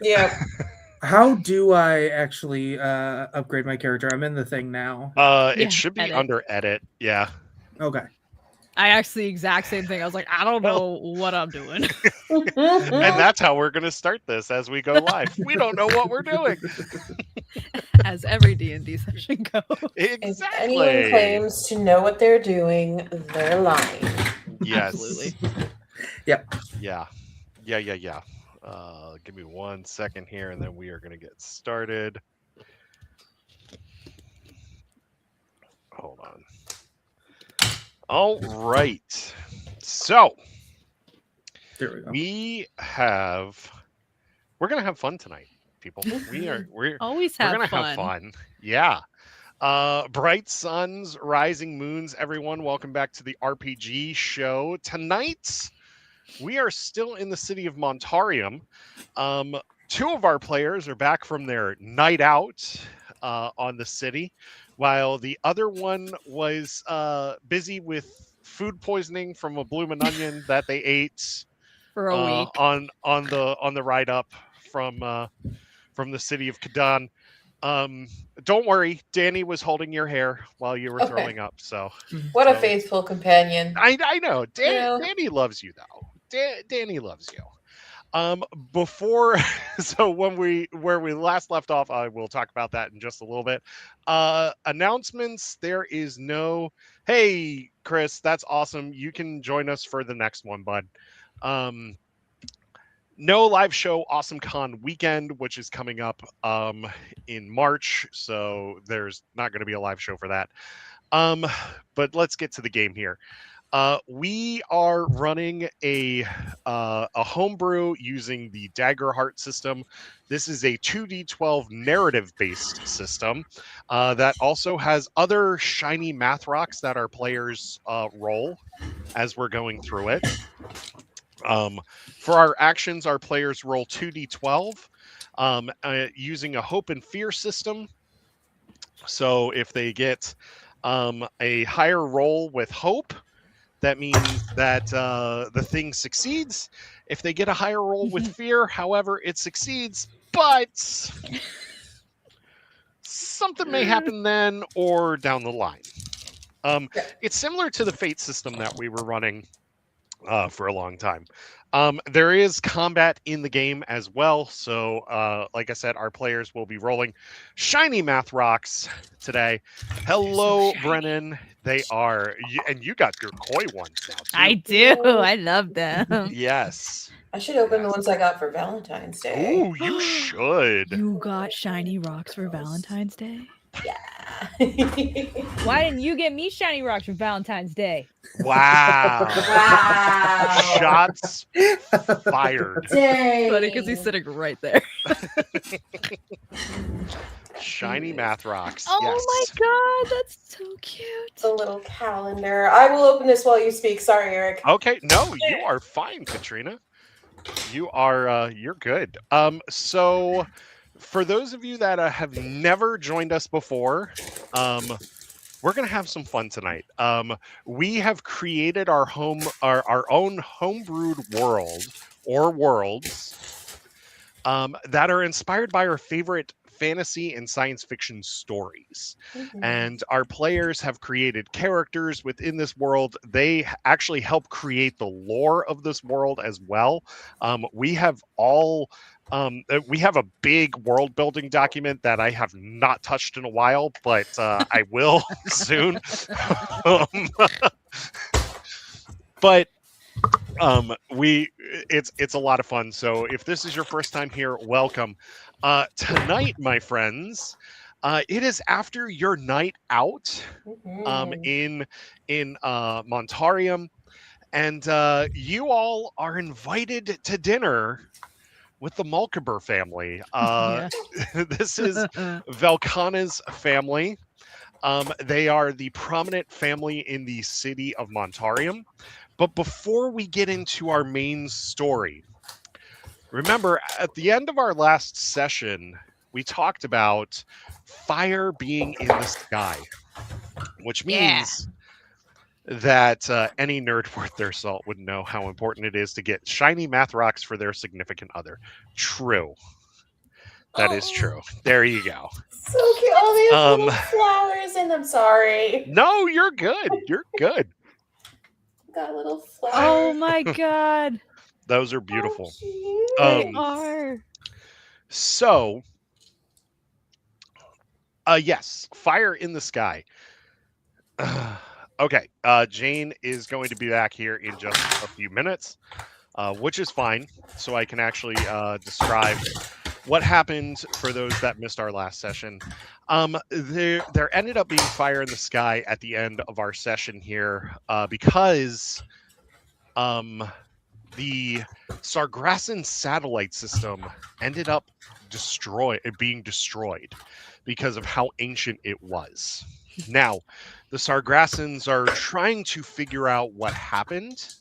Yeah. How do I actually upgrade my character? I'm in the thing now. It Yeah, should be edit. under edit. Yeah. Okay. I asked the exact same thing. I was like, I don't Well, know what I'm doing. and that's how we're going to start this as we go live. We don't know what we're doing. As every D&D session goes. If anyone Exactly. claims to know what they're doing, they're lying. Yes. Absolutely. Yep. Yeah. Yeah. Give me 1 second here, and then we are going to get started. Hold on. All right. So There we go. we're going to have fun tonight, people. We're Always we're have going to have fun. fun. Yeah. Bright suns, rising moons, everyone. Welcome back to the RPG show. Tonight, we are still in the city of Montarium. Two of our players are back from their night out on the city, while the other one was busy with food poisoning from a bloomin' onion that they ate For a week. on the ride up from the city of Kadan. Don't worry, Danny was holding your hair while you were Okay. throwing up. So What a so faithful companion. I know You know? Danny loves you though. Danny loves you. Before so where we last left off, I will talk about that in just a little bit. Announcements. There is no, hey Chris, that's awesome. You can join us for the next one, bud. No live show Awesome Con weekend, which is coming up in March, so there's not going to be a live show for that. But let's get to the game here. We are running a homebrew using the Dagger Heart system. This is a 2d12 narrative-based system that also has other shiny math rocks that our players roll as we're going through it. For our actions, our players roll 2d12 using a hope and fear system. So if they get a higher roll with hope, that means that the thing succeeds. If they get a higher roll with fear, however, it succeeds, but something may happen then or down the line. It's similar to the fate system that we were running for a long time. There is combat in the game as well. So, like I said, our players will be rolling shiny math rocks today. Hello, so Brennan. They are, and you got your koi ones now too. I do. I love them. Yes. I should open the ones I got for Valentine's Day. Ooh, you should. You got shiny rocks for Valentine's Day? Yeah. Why didn't you get me shiny rocks for Valentine's Day? Wow. Wow. Shots fired. Dang. Funny because he's sitting right there. Shiny math rocks. Oh Yes. my god, that's so cute. The little calendar. I will open this while you speak. Sorry, Eric. Okay, no, you are fine, Katrina. You are you're good. So for those of you that have never joined us before, we're gonna have some fun tonight. We have created our own homebrewed world or worlds that are inspired by our favorite fantasy and science fiction stories. And our players have created characters within this world. They actually help create the lore of this world as well. We have a big world building document that I have not touched in a while, but I will soon. But it's a lot of fun. So if this is your first time here, welcome. Tonight, my friends, it is after your night out in Montarium, and you all are invited to dinner with the Mulciber family. This is Velkana's family. They are the prominent family in the city of Montarium. But before we get into our main story, remember, at the end of our last session, we talked about fire being in the sky, which means that any nerd worth their salt would know how important it is to get shiny math rocks for their significant other. True. That is true. There you go. So cute. All these Um, little flowers, and I'm sorry. No, you're good. You're good. Got little flowers. Oh my god. Those are beautiful. They Um, are. So, yes, fire in the sky. Okay, Jane is going to be back here in just a few minutes, which is fine. So I can actually describe what happened for those that missed our last session. There ended up being fire in the sky at the end of our session here because the Sargrassen satellite system ended up being destroyed because of how ancient it was. Now, the Sargrassens are trying to figure out what happened,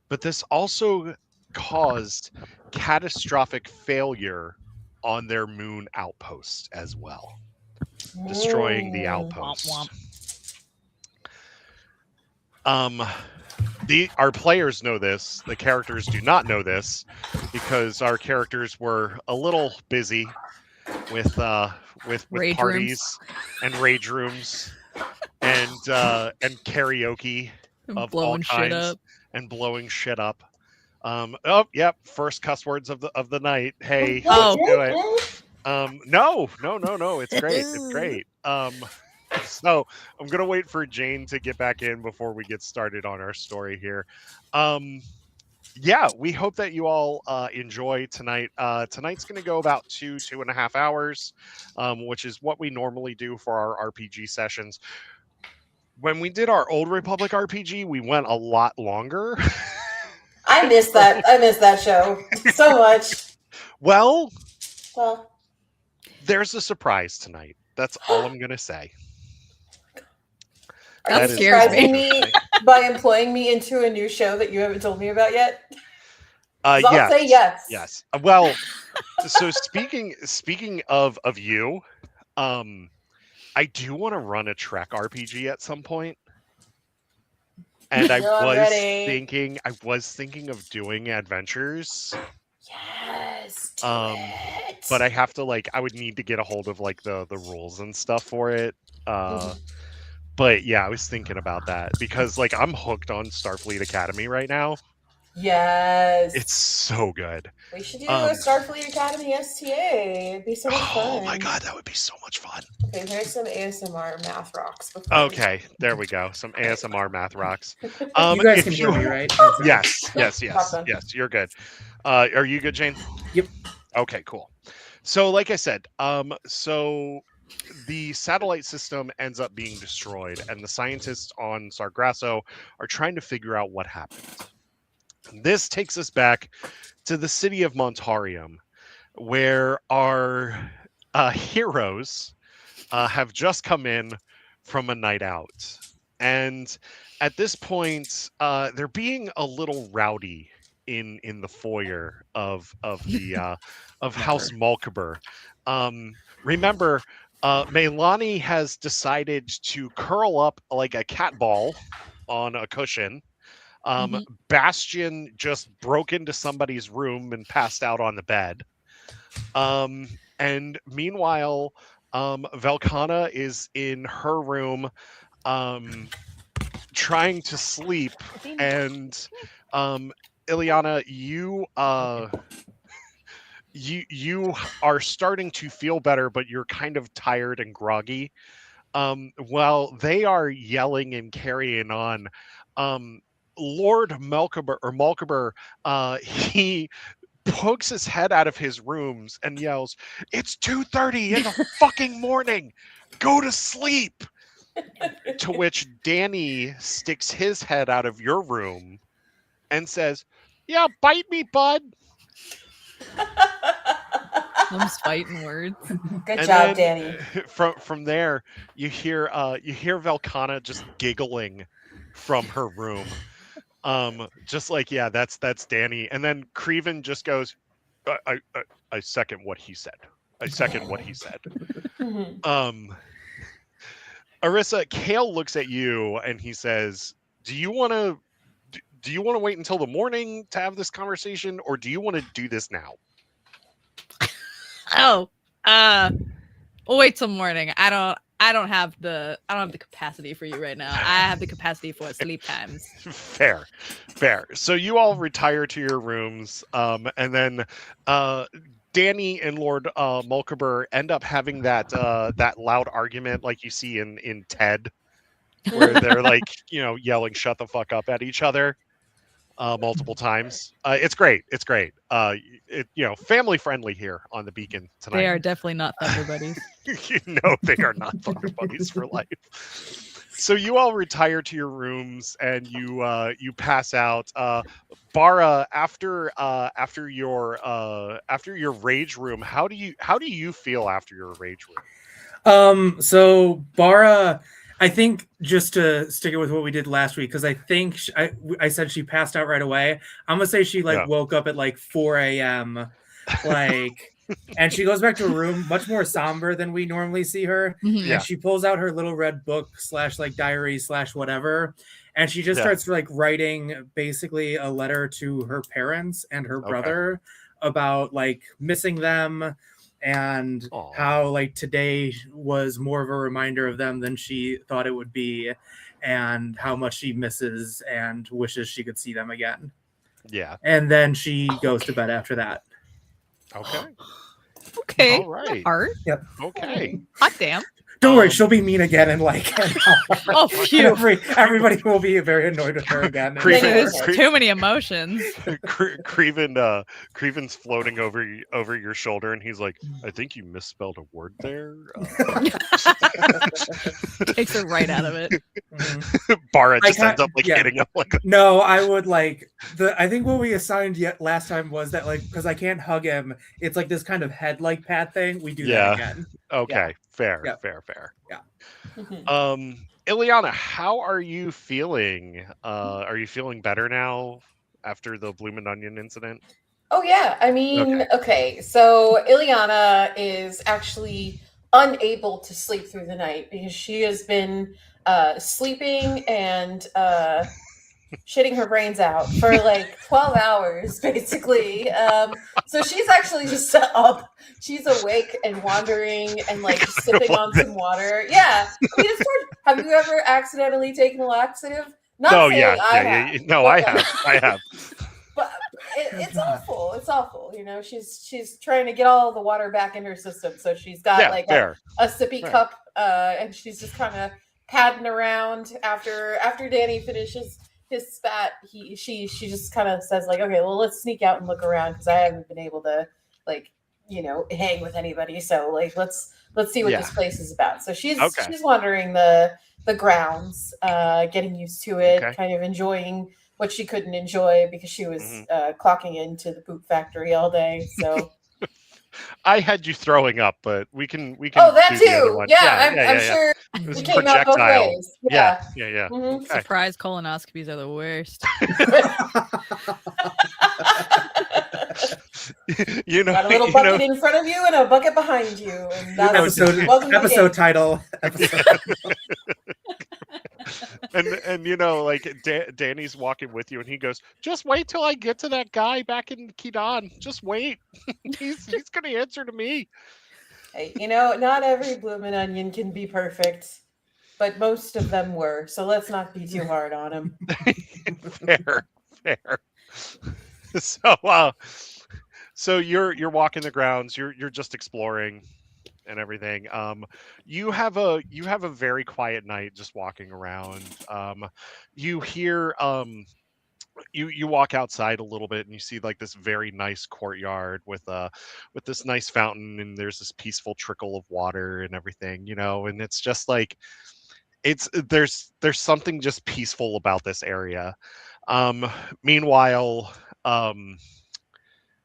but this also caused catastrophic failure on their moon outpost as well, destroying the outpost. Our players know this. The characters do not know this because our characters were a little busy with Rage parties and rage rooms and karaoke of all Blowing shit kinds up. and blowing shit up. Oh, yep. First cuss words of the night. Hey, Oh. let's do it. No. It's great. It's great. So I'm gonna wait for Jane to get back in before we get started on our story here. Yeah, we hope that you all enjoy tonight. Tonight's going to go about 2.5 hours, which is what we normally do for our RPG sessions. When we did our Old Republic RPG, we went a lot longer. I missed that. I missed that show so much. Well, Well, there's a surprise tonight. That's all I'm going to say. are That you scares surprising me. me by employing me into a new show that you haven't told me about yet? 'Cause I'll Yes. say yes. Yes. Well, so speaking of you, I do want to run a Trek RPG at some point. And I was thinking of doing adventures. Yes. Do it. But I have to I would need to get a hold of the rules and stuff for it. But yeah, I was thinking about that because I'm hooked on Starfleet Academy right now. Yes. It's so good. We should do a Starfleet Academy STA. It'd be so much fun. Oh my god, that would be so much fun. Okay, here's some ASMR math rocks. Okay, there we go. Some ASMR math rocks. You guys can hear me, right? Okay. Yes. You're good. Are you good, Jane? Yep. Okay, cool. So, like I said, so the satellite system ends up being destroyed, and the scientists on Sargasso are trying to figure out what happened. This takes us back to the city of Montarium, where our heroes have just come in from a night out. And at this point, they're being a little rowdy in the foyer of the of House Mulciber. Remember, Melani has decided to curl up like a cat ball on a cushion. Bastion just broke into somebody's room and passed out on the bed. And meanwhile, Velkana is in her room trying to sleep. And Ileana, you are starting to feel better, but you're kind of tired and groggy. While they are yelling and carrying on, Lord Mulciber, he pokes his head out of his rooms and yells, "It's 2:30 in the fucking morning! Go to sleep!" To which Danny sticks his head out of your room and says, "Yeah, bite me, bud." Those fighting words. Good And job, then Danny. From there, you hear Velkana just giggling from her room. Just yeah, that's Danny. And then Creven just goes, I second what he said. I second what he said. Arissa, Kale looks at you and he says, do you want to wait until the morning to have this conversation, or do you want to do this now? Oh, we'll wait till morning. I don't have the capacity for you right now. I have the capacity for sleep times. Fair. So you all retire to your rooms, and then Danny and Lord Mulciber end up having that loud argument like you see in Ted, where they're like, yelling "shut the fuck up" at each other multiple times. It's great. Family friendly here on the Beacon tonight. They are definitely not Thunder Buddies. They are not Thunder Buddies for life. So you all retire to your rooms and you pass out. Bara, after your rage room, how do you feel after your rage room? So Bara, I think, just to stick it with what we did last week, because I think I said she passed out right away. I'm gonna say she woke up at like 4 a.m. And she goes back to her room much more somber than we normally see her. Mm-hmm. And she pulls out her little red book / diary / whatever, and she just starts writing basically a letter to her parents and her brother about missing them. And how today was more of a reminder of them than she thought it would be, and how much she misses and wishes she could see them again. Yeah. And then she goes to bed after that. Okay. All right. Art. Yep. Okay. Hot damn. Don't worry, she'll be mean again in an hour. Oh, phew. Everybody will be very annoyed with her again. There's too many emotions. Creven's floating over your shoulder, and he's like, "I think you misspelled a word there." Takes her right out of it. Bara just ends up hitting him No, I would I think what we assigned last time was that because I can't hug him, it's this kind of head pat thing. We do that again. Okay, fair. Yeah. Ileana, how are you feeling? Are you feeling better now after the Bloomin' Onion incident? Oh yeah, I mean, okay. So Ileana is actually unable to sleep through the night because she has been sleeping and shitting her brains out for 12 hours, basically. So she's actually just up. She's awake and wandering and sipping on some water. Yeah. I mean, it's hard. Have you ever accidentally taken a laxative? No, yeah. I have. But it's awful. It's awful. She's trying to get all the water back in her system. So she's got a sippy cup, and she's just kind of padding around after Danny finishes his spat. She just kind of says okay, well, let's sneak out and look around because I haven't been able to hang with anybody. So let's see what this place is about. So she's wandering the grounds, getting used to it, kind of enjoying what she couldn't enjoy because she was clocking into the poop factory all day. So I had you throwing up, but we can. Oh, that too. Yeah, I'm sure it came out both ways. Yeah. Mm-hmm. Surprise colonoscopies are the worst. Got a little bucket in front of you and a bucket behind you. And that's episode title. And Danny's walking with you, and he goes, "Just wait till I get to that guy back in Kidan. Just wait. he's gonna answer to me." Hey, not every Bloomin' Onion can be perfect, but most of them were. So let's not be too hard on him. Fair. So you're walking the grounds. You're just exploring and everything. You have a very quiet night just walking around. You hear you walk outside a little bit and you see this very nice courtyard with this nice fountain, and there's this peaceful trickle of water and everything, and it's just there's something just peaceful about this area. Meanwhile,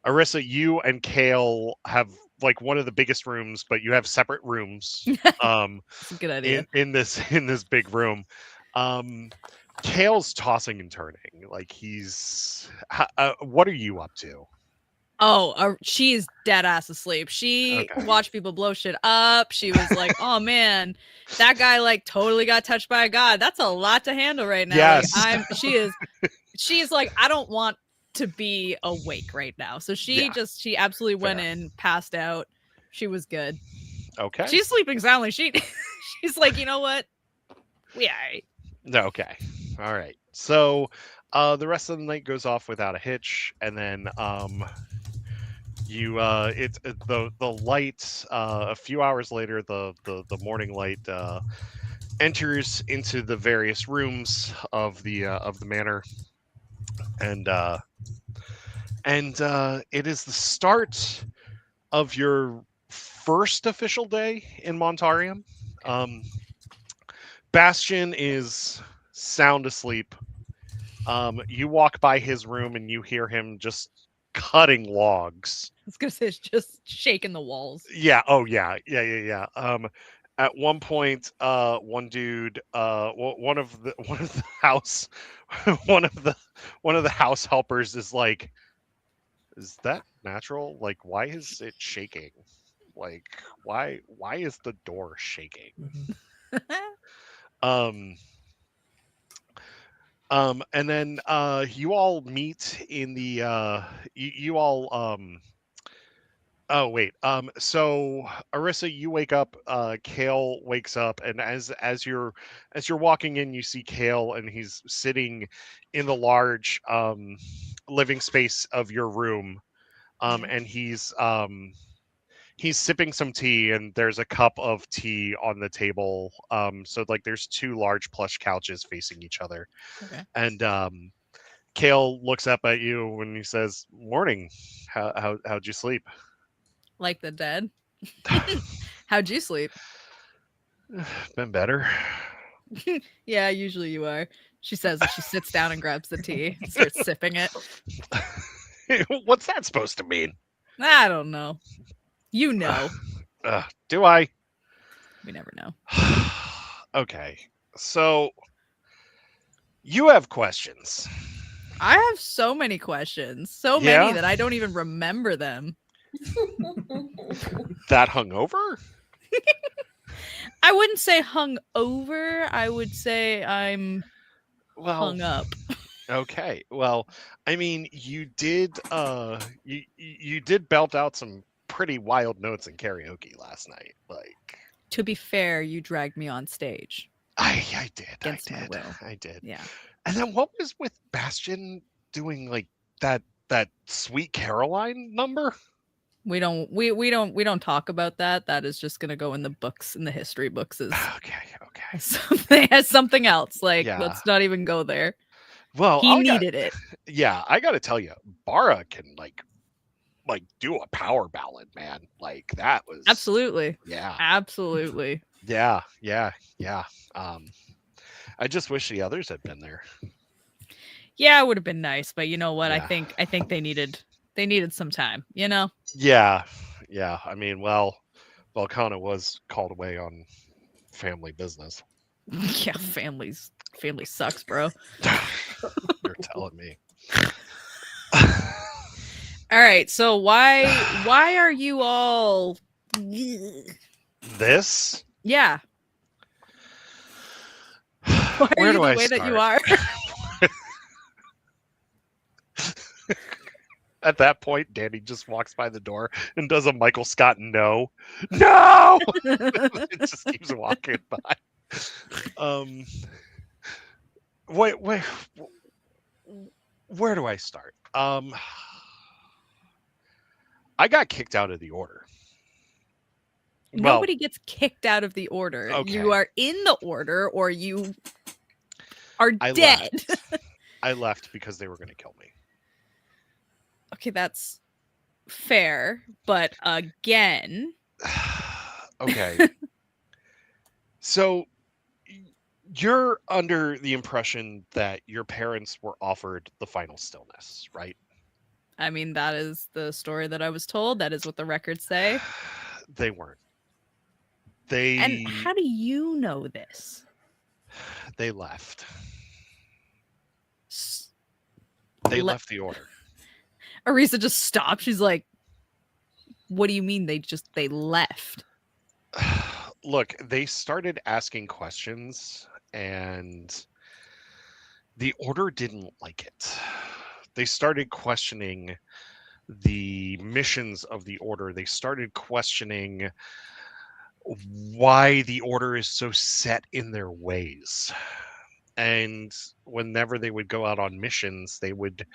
Arissa, you and Kale have one of the biggest rooms, but you have separate rooms. Good idea. In this big room. Kale's tossing and turning. He's. What are you up to? Oh, she's dead ass asleep. She watched people blow shit up. She was like, "Oh man, that guy totally got touched by a god. That's a lot to handle right now." Yes. She's like, I don't want to be awake right now. So she absolutely went in, passed out, She was good. Okay. She's sleeping soundly. She's like, you know what? We all right. Okay. All right. So the rest of the night goes off without a hitch, and then the light a few hours later, the morning light enters into the various rooms of the manor, and it is the start of your first official day in Montarium. Bastion is sound asleep. You walk by his room and you hear him just cutting logs. I was gonna say it's just shaking the walls. Yeah. Oh yeah. Yeah. At one point, one dude, one of the house, one of the house helpers is like, "Is that natural? Like, why is it shaking? Like, why is the door shaking?" And then you all meet in the you all oh wait. So Arissa, you wake up, Kale wakes up, and as you're walking in, you see Kale, and he's sitting in the large living space of your room. And he's sipping some tea, and there's a cup of tea on the table. So like there's two large plush couches facing each other. Okay. And Kale looks up at you when he says, "Morning. How'd you sleep?" Like the dead. How'd you sleep? Been better. Yeah, usually you are. She says as she sits down and grabs the tea and starts sipping it. What's that supposed to mean? I don't know. You know. Do I? We never know. Okay. So you have questions. I have so many questions. So many that I don't even remember them. That hungover? I wouldn't say hung over. I would say I'm hung up. Okay. Well, I mean, you did you did belt out some pretty wild notes in karaoke last night. Like, to be fair, you dragged me on stage. I did. Against my will. I did. Yeah. And then what was with Bastion doing like that Sweet Caroline number? We don't talk about that. That is just gonna go in the books, in the history books. As okay. As something else. Like, Yeah. let's not even go there. Well, he needed it. Yeah, I gotta tell you, Bara can like do a power ballad, man. Like that was absolutely. Yeah. Absolutely. Yeah. I just wish the others had been there. Yeah, it would have been nice, but you know what? Yeah. I think they needed some time, you know? Yeah. I mean, well, Volcana was called away on family business. Yeah, family sucks, bro. You're telling me. All right, so why are you all this? Yeah. Why Where are do you the I way start? that you are? At that point, Danny just walks by the door and does a Michael Scott no. It just keeps walking by. Wait, where do I start? I got kicked out of the order. Nobody gets kicked out of the order. Okay. You are in the order, or you are dead. I left because they were going to kill me. Okay, that's fair, but again. Okay. So you're under the impression that your parents were offered the final stillness, right? I mean, that is the story that I was told. That is what the records say. They weren't. And how do you know this? They left. They left the order. Arisa just stopped. She's like, what do you mean they left? Look, they started asking questions and the order didn't like it. They started questioning the missions of the Order, they started questioning why the Order is so set in their ways. And whenever they would go out on missions, they would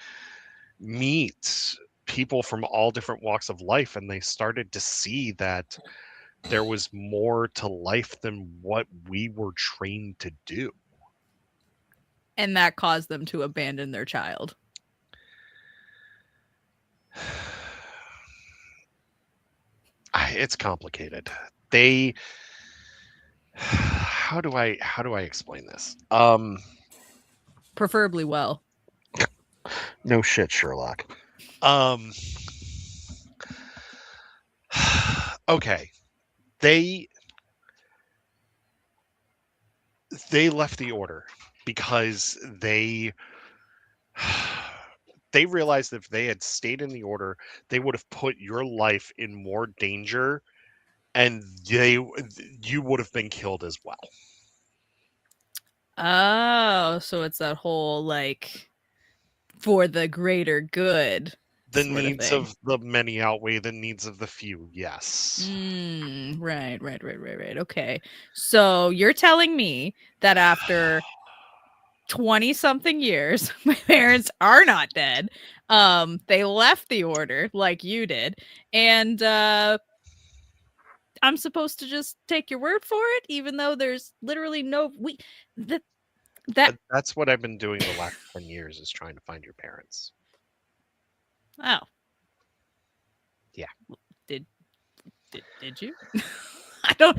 meet people from all different walks of life, and they started to see that there was more to life than what we were trained to do. And that caused them to abandon their child. It's complicated. How do I explain this? Preferably well. No shit, Sherlock. Okay. They left the Order because they realized if they had stayed in the Order, they would have put your life in more danger, and you would have been killed as well. Oh, so it's that whole like for the greater good. The needs of the many outweigh the needs of the few. Yes. Right. Okay. So you're telling me that after 20-something years, my parents are not dead. They left the Order like you did, and I'm supposed to just take your word for it, even though there's literally That's what I've been doing the last 10 years, is trying to find your parents. Oh. Yeah. Did you? I don't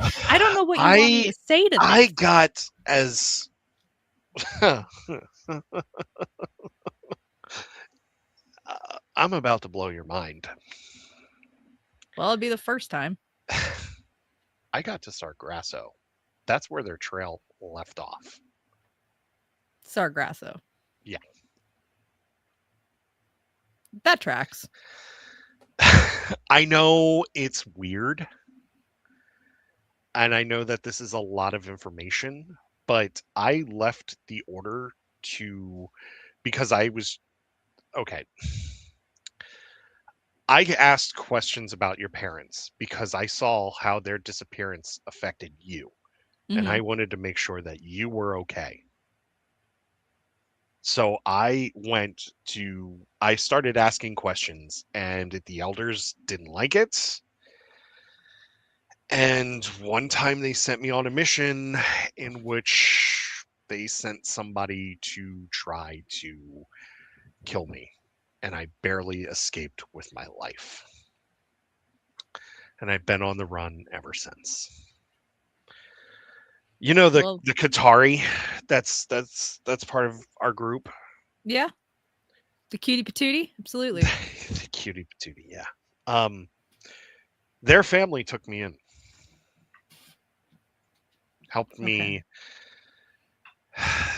know what you want me to say to this. I got as I'm about to blow your mind. Well, it'll be the first time. I got to Sargasso. That's where their trail left off. Sargasso. Yeah. That tracks. I know it's weird. And I know that this is a lot of information, but I left the Order because I was okay. I asked questions about your parents because I saw how their disappearance affected you. Mm-hmm. And I wanted to make sure that you were okay. So I started asking questions, and the elders didn't like it. And one time they sent me on a mission in which they sent somebody to try to kill me. And I barely escaped with my life. And I've been on the run ever since. You know the Qatari, that's part of our group. Yeah. The cutie patootie, absolutely. The cutie patootie, yeah. Their family took me in. Helped me.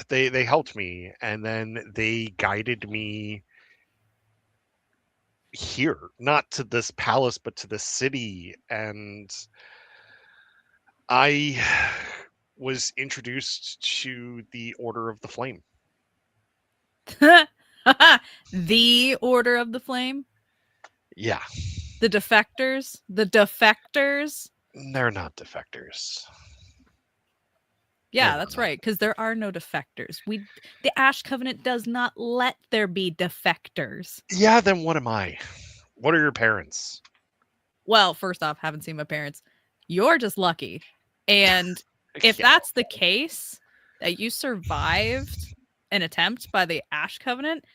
Okay. They helped me, and then they guided me here, not to this palace, but to the city, and I was introduced to the Order of the Flame. The Order of the Flame? Yeah. The defectors? The defectors? They're not defectors. Yeah, that's right, because there are no defectors. The Ash Covenant does not let there be defectors. Yeah, then what am I? What are your parents? Well, first off, haven't seen my parents. You're just lucky. And if that's the case, that you survived an attempt by the Ash Covenant,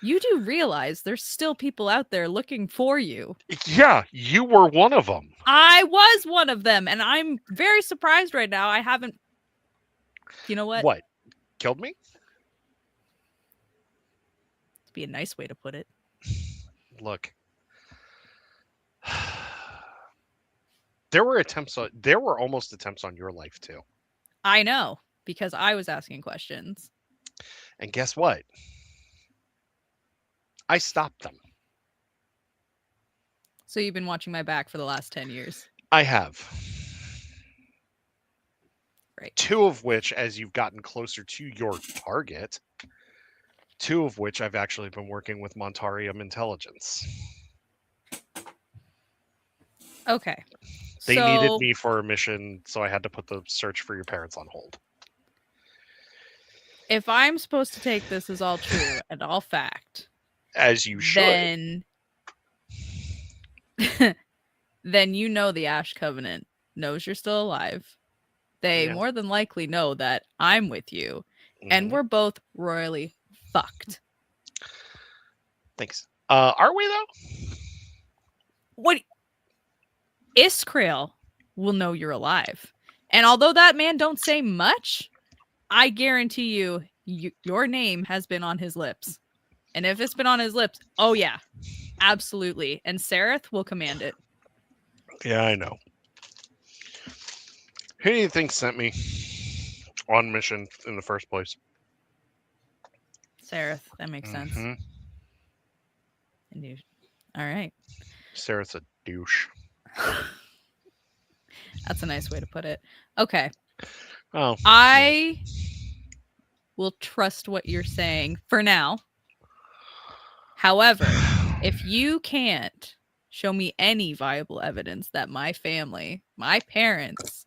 you do realize there's still people out there looking for you. Yeah, you were one of them. I was one of them, and I'm very surprised right now. I haven't. You know what? What? Killed me? It'd be a nice way to put it. Look. There were almost attempts on your life too. I know, because I was asking questions. And guess what? I stopped them. So you've been watching my back for the last 10 years. I have. Right. 2 of which, as you've gotten closer to your target, 2 of which I've actually been working with Montarium Intelligence. Okay. They needed me for a mission, so I had to put the search for your parents on hold. If I'm supposed to take this as all true and all fact, as you should, then you know the Ash Covenant knows you're still alive. They more than likely know that I'm with you, and we're both royally fucked. Thanks. Are we though? What? Iskriel will know you're alive, and although that man don't say much, I guarantee you, your name has been on his lips. And if it's been on his lips, oh yeah, absolutely. And Sareth will command it. Yeah, I know. Who do you think sent me on mission in the first place? Sareth, that makes sense. And all right. Sareth's a douche. That's a nice way to put it. Okay. Oh. I will trust what you're saying for now. However, if you can't show me any viable evidence that my family, my parents,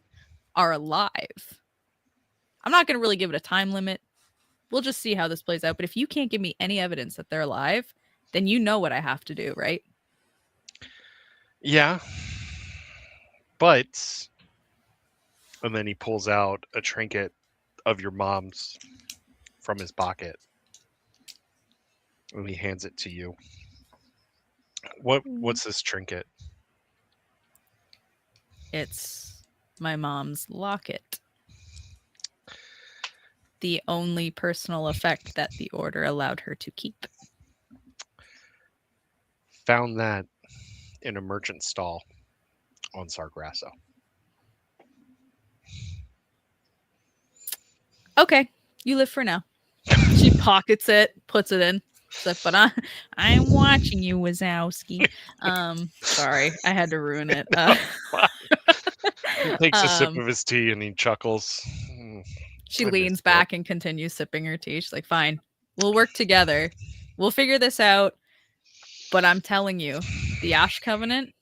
are alive, I'm not going to really give it a time limit. We'll just see how this plays out. But if you can't give me any evidence that they're alive, then you know what I have to do, right? Yeah. But, and then he pulls out a trinket of your mom's from his pocket. And he hands it to you. What's this trinket? It's my mom's locket. The only personal effect that the order allowed her to keep. Found that in a merchant stall on Sargrasso. Okay, you live for now. She pockets it, puts it in. But I'm watching you, Wazowski. Sorry, I had to ruin it. He takes a sip of his tea and he chuckles. She leans back and continues sipping her tea. She's like, fine, we'll work together. We'll figure this out. But I'm telling you, the Ash Covenant,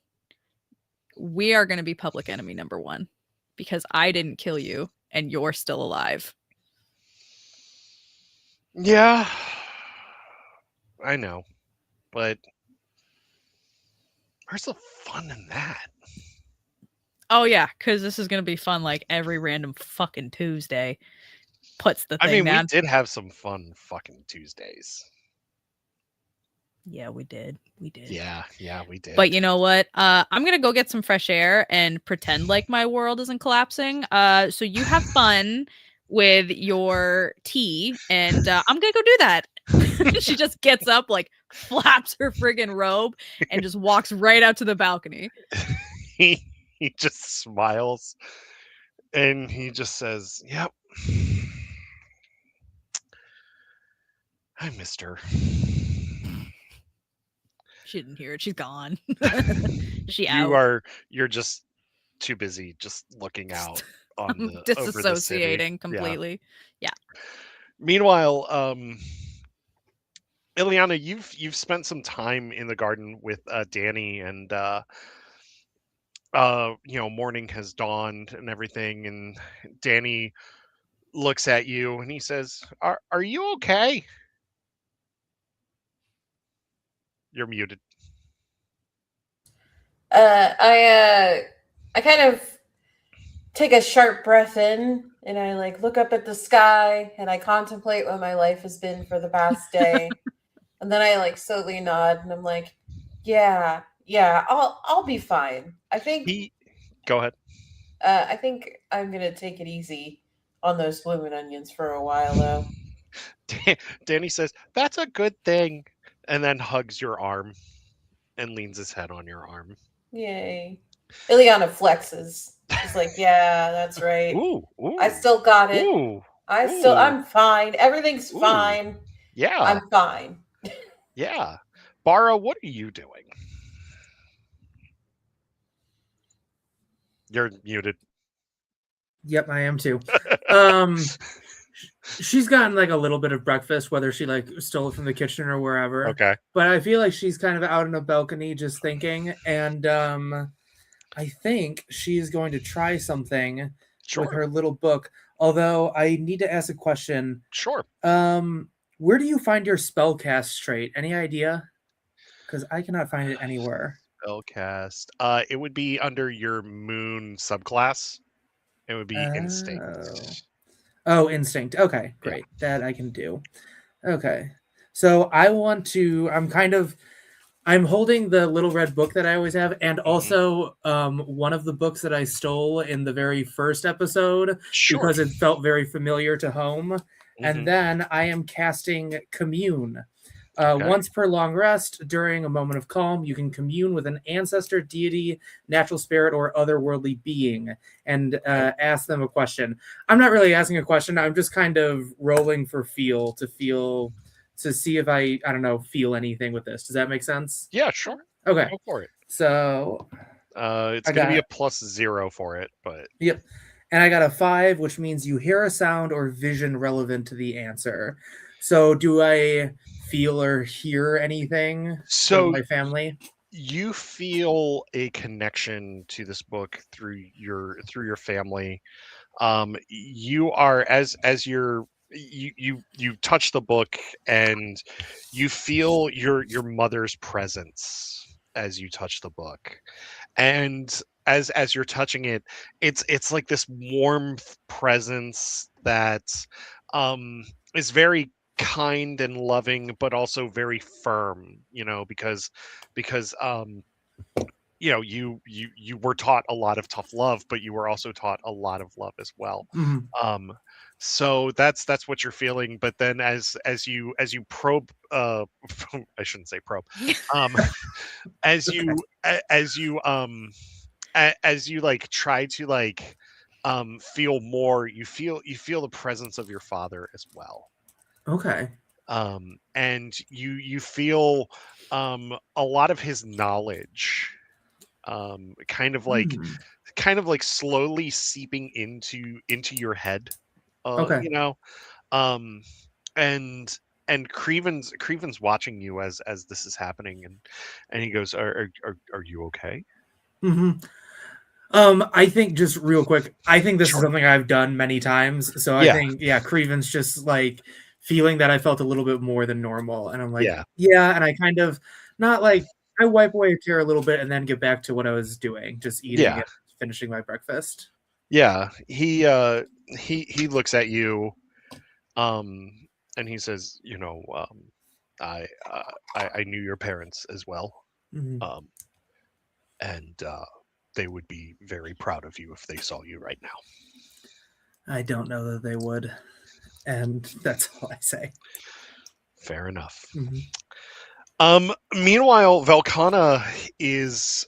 we are going to be public enemy number one because I didn't kill you and you're still alive. Yeah, I know, but where's the fun in that? Oh yeah, because this is gonna be fun. Like every random fucking Tuesday, puts the thing down. We did have some fun fucking Tuesdays. Yeah, we did. We did. Yeah, we did. But you know what? I'm gonna go get some fresh air and pretend like my world isn't collapsing. So you have fun with your tea, and I'm gonna go do that. She just gets up, like flaps her friggin' robe, and just walks right out to the balcony. He just smiles, and he just says, "Yep, I missed her." She didn't hear it. She's gone. You're just too busy just looking out on the disassociating completely. Yeah. Meanwhile, Ileana, you've spent some time in the garden with Danny, and morning has dawned and everything, and Danny looks at you and he says, Are you okay? You're muted. I kind of take a sharp breath in, and I like look up at the sky and I contemplate what my life has been for the past day. And then I like slowly nod and I'm like, yeah, I'll be fine. I think go ahead. I think I'm gonna take it easy on those blooming onions for a while though. Danny says, "That's a good thing," and then hugs your arm and leans his head on your arm. Yay. Ileana flexes. She's like, yeah, that's right. Ooh, I still got it. I'm fine. Everything's fine. Yeah. I'm fine. Yeah. Bara, what are you doing? You're muted. Yep, I am too. She's gotten like a little bit of breakfast, whether she like stole it from the kitchen or wherever. Okay. But I feel like she's kind of out on a balcony just thinking. And I think she's going to try something with Sure. her little book. Although I need to ask a question. Sure. Where do you find your spellcast trait? Any idea? Because I cannot find it anywhere. Spellcast. It would be under your moon subclass. It would be instinct. Oh, instinct. Okay, great. Yeah. That I can do. Okay. So I'm holding the little red book that I always have, and also one of the books that I stole in the very first episode because it felt very familiar to home. And then I am casting Commune. Once per long rest, during a moment of calm, you can commune with an ancestor, deity, natural spirit, or otherworldly being and ask them a question. I'm not really asking a question. I'm just kind of rolling for feel to see if I don't know, feel anything with this. Does that make sense? Yeah, sure. Okay. Go for it. So it's going to be a +0 for it, but yep. And I got a 5, which means you hear a sound or vision relevant to the answer. So do I feel or hear anything from my family? You feel a connection to this book through your family. You are as you're you touch the book and you feel your mother's presence as you touch the book, and as you're touching it, it's like this warm presence that is very kind and loving, but also very firm, because you were taught a lot of tough love, but you were also taught a lot of love as well. So that's what you're feeling. But then as you probe, I shouldn't say probe, as you like try to like feel more, you feel the presence of your father as well. Okay. And you feel a lot of his knowledge, kind of like slowly seeping into your head. Okay. And Creven's watching you as this is happening, and he goes, are you okay? I think, just real quick, I think this is something I've done many times. So I think, Creven's just like feeling that I felt a little bit more than normal. And I'm like, yeah. And I kind of not like, I wipe away a tear a little bit and then get back to what I was doing, just eating and finishing my breakfast. Yeah. He looks at you, and he says, I knew your parents as well. And they would be very proud of you if they saw you right now. I don't know that they would. And that's all I say. Fair enough. Meanwhile, Velkana is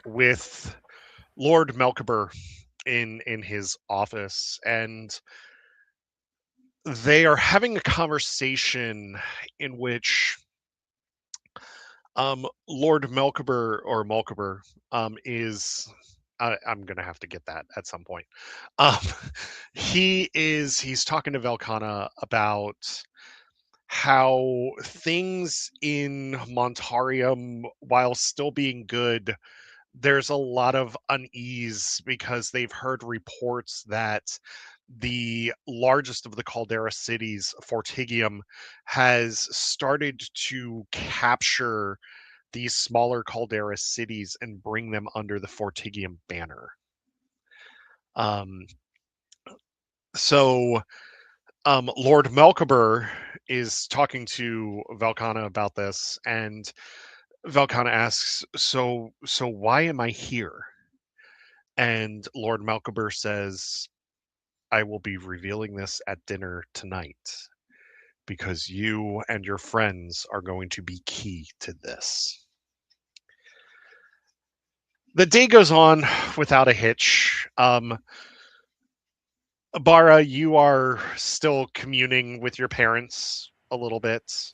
with Lord Mulciber in his office, and they are having a conversation in which Lord Mulciber is, I'm gonna have to get that at some point. He's talking to Velkana about how things in Montarium, while still being good, there's a lot of unease because they've heard reports that the largest of the Caldera cities, Fortigium, has started to capture these smaller Caldera cities and bring them under the Fortigium banner. So Lord Mulciber is talking to Velkana about this, and Velkana asks, so why am I here? And Lord Mulciber says, I will be revealing this at dinner tonight because you and your friends are going to be key to this. The day goes on without a hitch. Bara, you are still communing with your parents a little bit.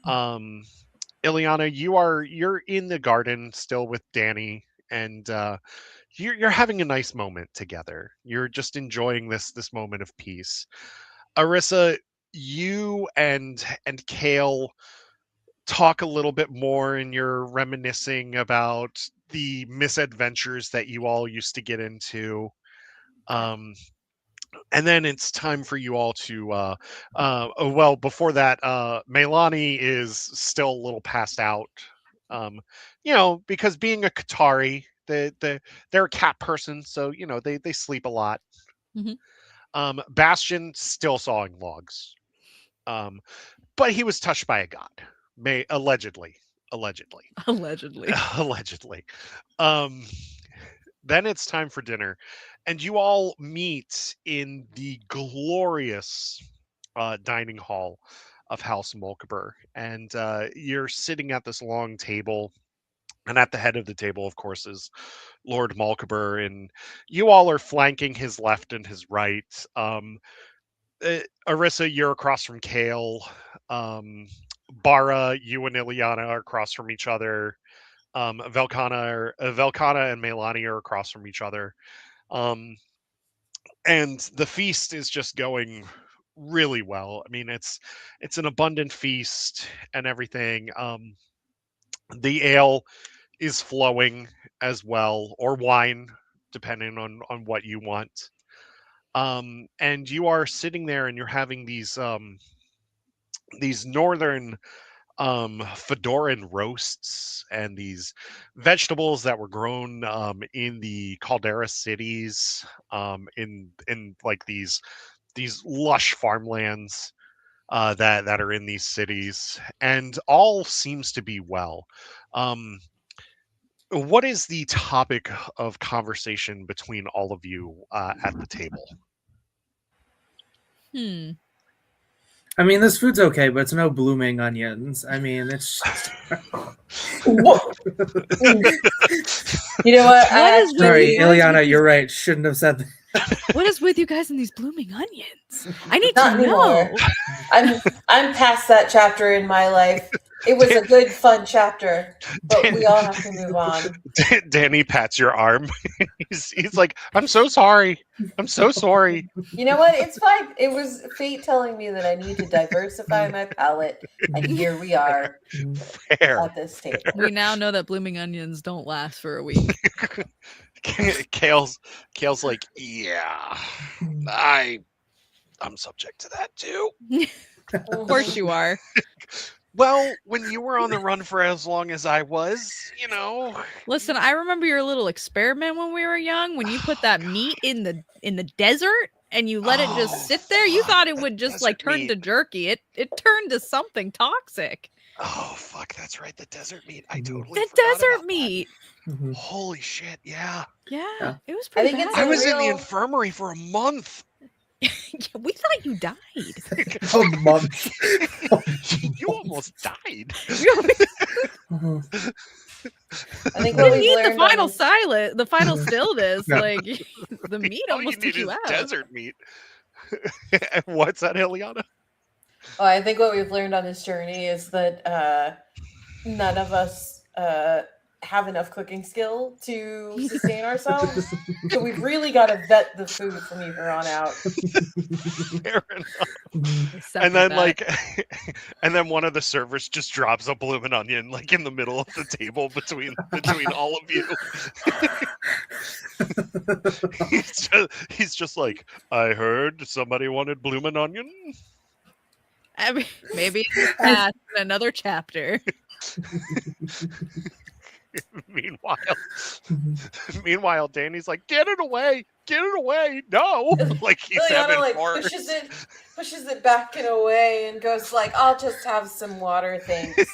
Ileana, you're in the garden still with Danny, and you're having a nice moment together. You're just enjoying this moment of peace. Arissa, you and Kale talk a little bit more, and you're reminiscing about the misadventures that you all used to get into. And then it's time for you all to well, before that, Melani is still a little passed out. Because being a Qatari, they're a cat person, so they sleep a lot. Mm-hmm. Bastion still sawing logs. But he was touched by a god. Allegedly. Allegedly. Allegedly. Then it's time for dinner, and you all meet in the glorious dining hall of House Mulciber, and you're sitting at this long table, and at the head of the table, of course, is Lord Mulciber, and you all are flanking his left and his right. Arissa, you're across from Kale. Bara, you and Ileana are across from each other. Velkana and Melani are across from each other. And the feast is just going really well. I mean, it's an abundant feast and everything. The ale is flowing as well, or wine, depending on what you want. And you are sitting there and you're having these northern fedoran roasts and these vegetables that were grown in the caldera cities, in like these lush farmlands that are in these cities, and all seems to be well. What is the topic of conversation between all of you at the table? I mean, this food's okay, but it's no blooming onions. I mean, it's just... You know what? Sorry, Ileana, you're right. Shouldn't have said that. What is with you guys and these blooming onions? I need to know. I'm past that chapter in my life. It was a good, fun chapter, but we all have to move on. Danny pats your arm. he's like, I'm so sorry. I'm so sorry. You know what? It's fine. It was fate telling me that I need to diversify my palate, and here we are at this table. We now know that blooming onions don't last for a week. Kale's like, yeah, I'm subject to that too. Of course you are. Well, when you were on the run for as long as I was, Listen, I remember your little experiment when we were young, when you put that meat in the desert and you let it just sit there. You thought it would just like turn to jerky. It turned to something toxic. Oh fuck, that's right. The desert meat. I totally the forgot desert about meat. That. Holy shit, yeah. Yeah, it was pretty bad. I was in the infirmary for a month. We thought you died. A month. You almost died. I think what we learned the final stillness. Like the meat almost took you out. Desert meat. What's that, Ileana? Oh, I think what we've learned on this journey is that none of us have enough cooking skill to sustain ourselves. So we've really got to vet the food from here on out. Fair enough. And then and then one of the servers just drops a bloomin' onion like in the middle of the table between all of you. he's just like, I heard somebody wanted bloomin' onion. I mean, maybe in another chapter. Meanwhile, Danny's like, get it away, no, like he's having pushes it back and away and goes like, I'll just have some water, thanks.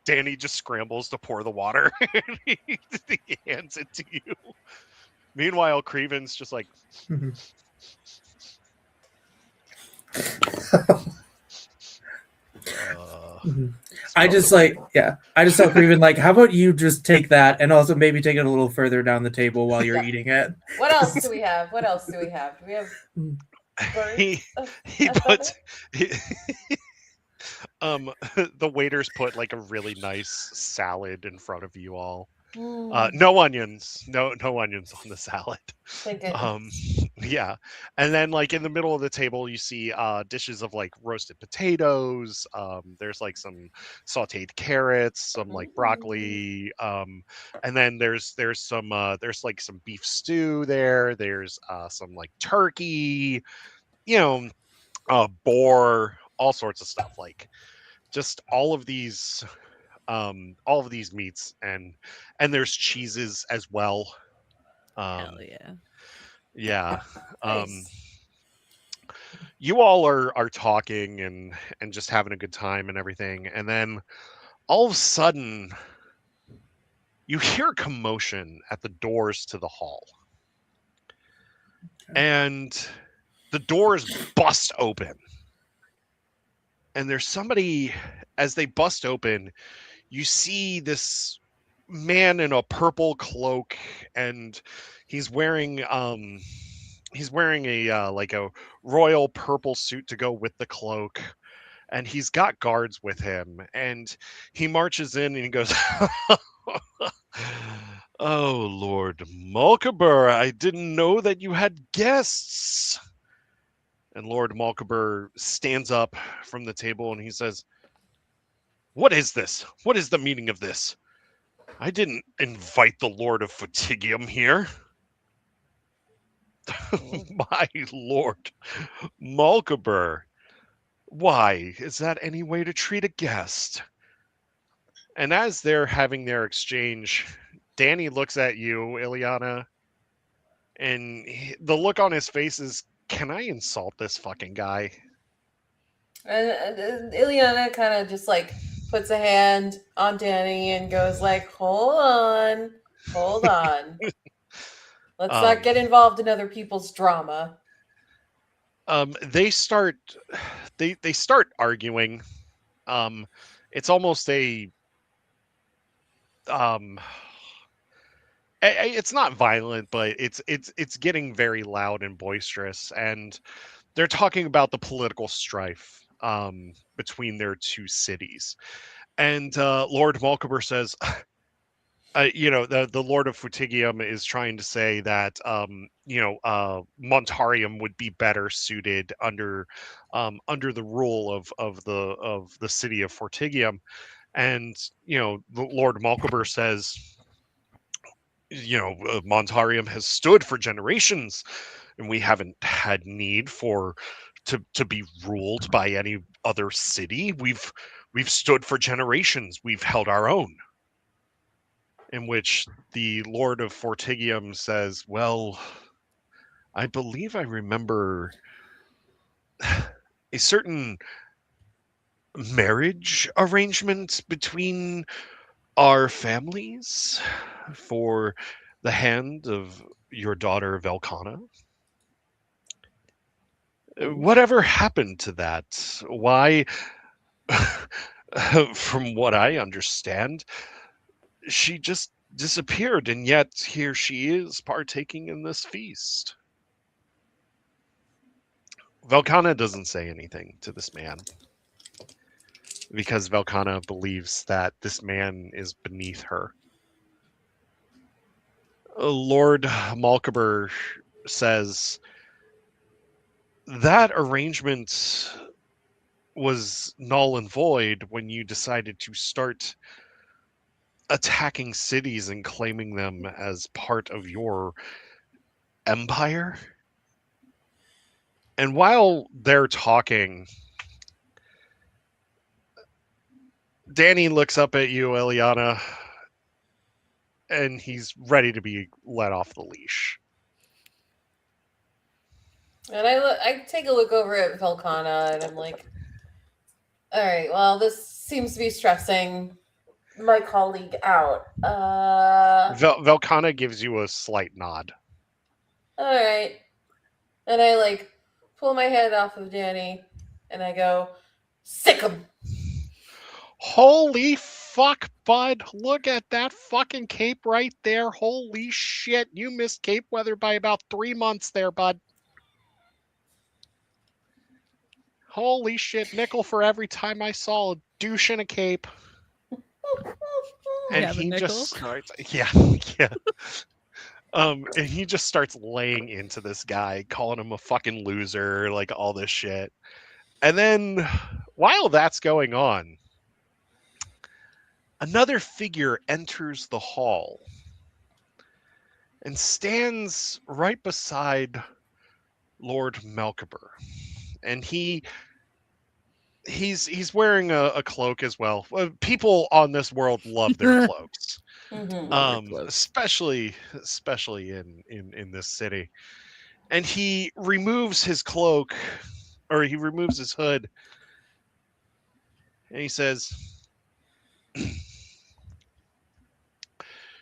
Danny just scrambles to pour the water. He hands it to you. Meanwhile, Creven's just like, I just saw Creven like, how about you just take that and also maybe take it a little further down the table while you're eating it. What else do we have? Do we have he puts the waiters put like a really nice salad in front of you all. No onions, no onions on the salad. Yeah, and then like in the middle of the table, you see dishes of like roasted potatoes. There's like some sautéed carrots, some like broccoli, and then there's some there's like some beef stew there. There's some like turkey, boar, all sorts of stuff. Like just all of these meats, and there's cheeses as well. Hell yeah. Yeah. Nice. You all are talking and just having a good time and everything, and then all of a sudden you hear a commotion at the doors to the hall. And the doors bust open. And there's somebody, as they bust open, you see this man in a purple cloak, and he's wearing a like a royal purple suit to go with the cloak, and he's got guards with him, and he marches in and he goes, "Oh, Lord Mulciber, I didn't know that you had guests." And Lord Mulciber stands up from the table and he says, "What is this? What is the meaning of this? I didn't invite the Lord of Futigium here." "My Lord Mulciber, why is that any way to treat a guest?" And as they're having their exchange, Danny looks at you, Ileana, and the look on his face is, "Can I insult this fucking guy?" And Ileana kind of just like puts a hand on Danny and goes like, "Hold on. Let's not get involved in other people's drama." They start arguing. It's almost a it's not violent, but it's getting very loud and boisterous, and they're talking about the political strife between their two cities. And Lord Mulciber says, the Lord of Futigium is trying to say that Montarium would be better suited under the rule of the city of Fortigium. And the Lord Mulciber says, Montarium has stood for generations, and we haven't had need to be ruled by any other city. We've stood for generations. We've held our own. In which the Lord of Fortigium says, "Well, I believe I remember a certain marriage arrangement between our families for the hand of your daughter Velcana. Whatever happened to that? Why, from what I understand, she just disappeared, and yet here she is partaking in this feast." Velcana doesn't say anything to this man, because Velcana believes that this man is beneath her. Lord Mulciber says, "That arrangement was null and void when you decided to start attacking cities and claiming them as part of your empire." And while they're talking, Danny looks up at you, Ileana, and he's ready to be let off the leash. And I take a look over at Velcana, and I'm like, "All right, well, this seems to be stressing my colleague out." Velcana gives you a slight nod. All right. And I like pull my head off of Danny, and I go, "Sick him." Holy fuck, bud. Look at that fucking cape right there. Holy shit. You missed cape weather by about 3 months there, bud. Holy shit. Nickel for every time I saw a douche in a cape. And he just starts, yeah. And he just starts laying into this guy, calling him a fucking loser, like all this shit. And then while that's going on, another figure enters the hall and stands right beside Lord Mulciber. And he's wearing a cloak as well. People on this world love their cloaks. Especially in this city. And he removes his cloak, or he removes his hood, and he says,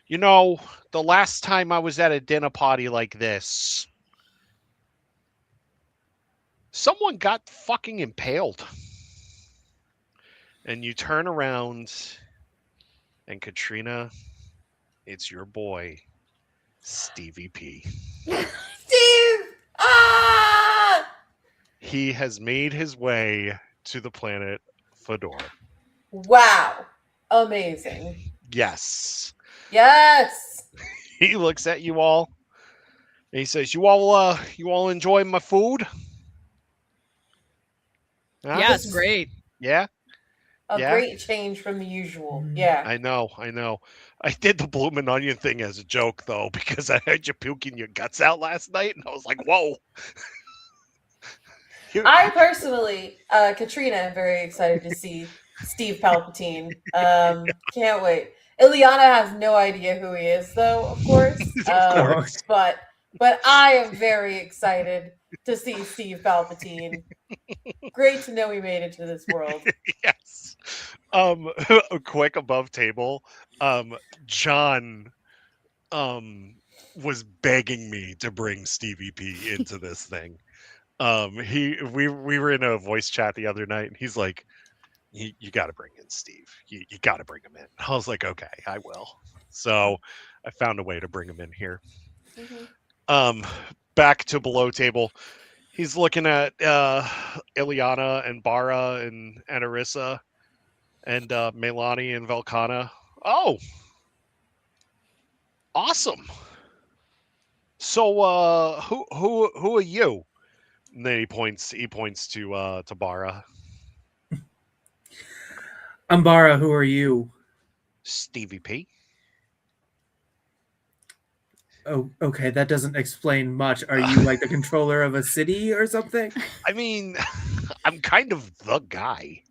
you know, the last time I was at a dinner party like this, someone got fucking impaled. And you turn around, and Katrina, it's your boy, Stevie P. Steve! Ah! He has made his way to the planet Fedora. Wow. Amazing. Yes. Yes. He looks at you all, and he says, you all enjoy my food? Huh? Yeah, it's great. Yeah? Great change from the usual. Yeah. I know. I did the bloomin' onion thing as a joke, though, because I had you puking your guts out last night, and I was like, whoa. I personally, Katrina, am very excited to see Steve Palpatine. Can't wait. Ileana has no idea who he is, though, of course. Of course. But I am very excited to see Steve Palpatine. Great to know he made it to this world. Yes. Quick above table, John was begging me to bring Stevie P into this thing. We were in a voice chat the other night, and he's like, you got to bring in Steve. You got to bring him in. I was like, okay, I will. So I found a way to bring him in here. Mm-hmm. Back to below table. He's looking at Ileana and Bara and Anarissa and Melani and Velkana. Oh, awesome. So who are you? And then he points to Bara. I'm Bara. Who are you? Stevie P. Oh, okay. That doesn't explain much. Are you like the controller of a city or something? I mean, I'm kind of the guy.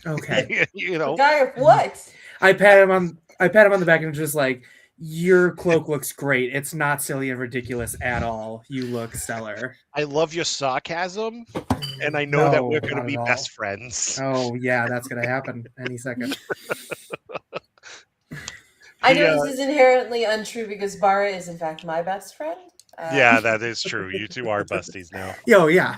Okay. You know, the guy of what? I pat him on the back and just like, your cloak looks great. It's not silly and ridiculous at all. You look stellar. I love your sarcasm, and I know that we're going to be best friends. Oh, yeah, that's going to happen any second. I know this is inherently untrue because Bara is, in fact, my best friend. Yeah, that is true. You two are besties now. Oh, yeah.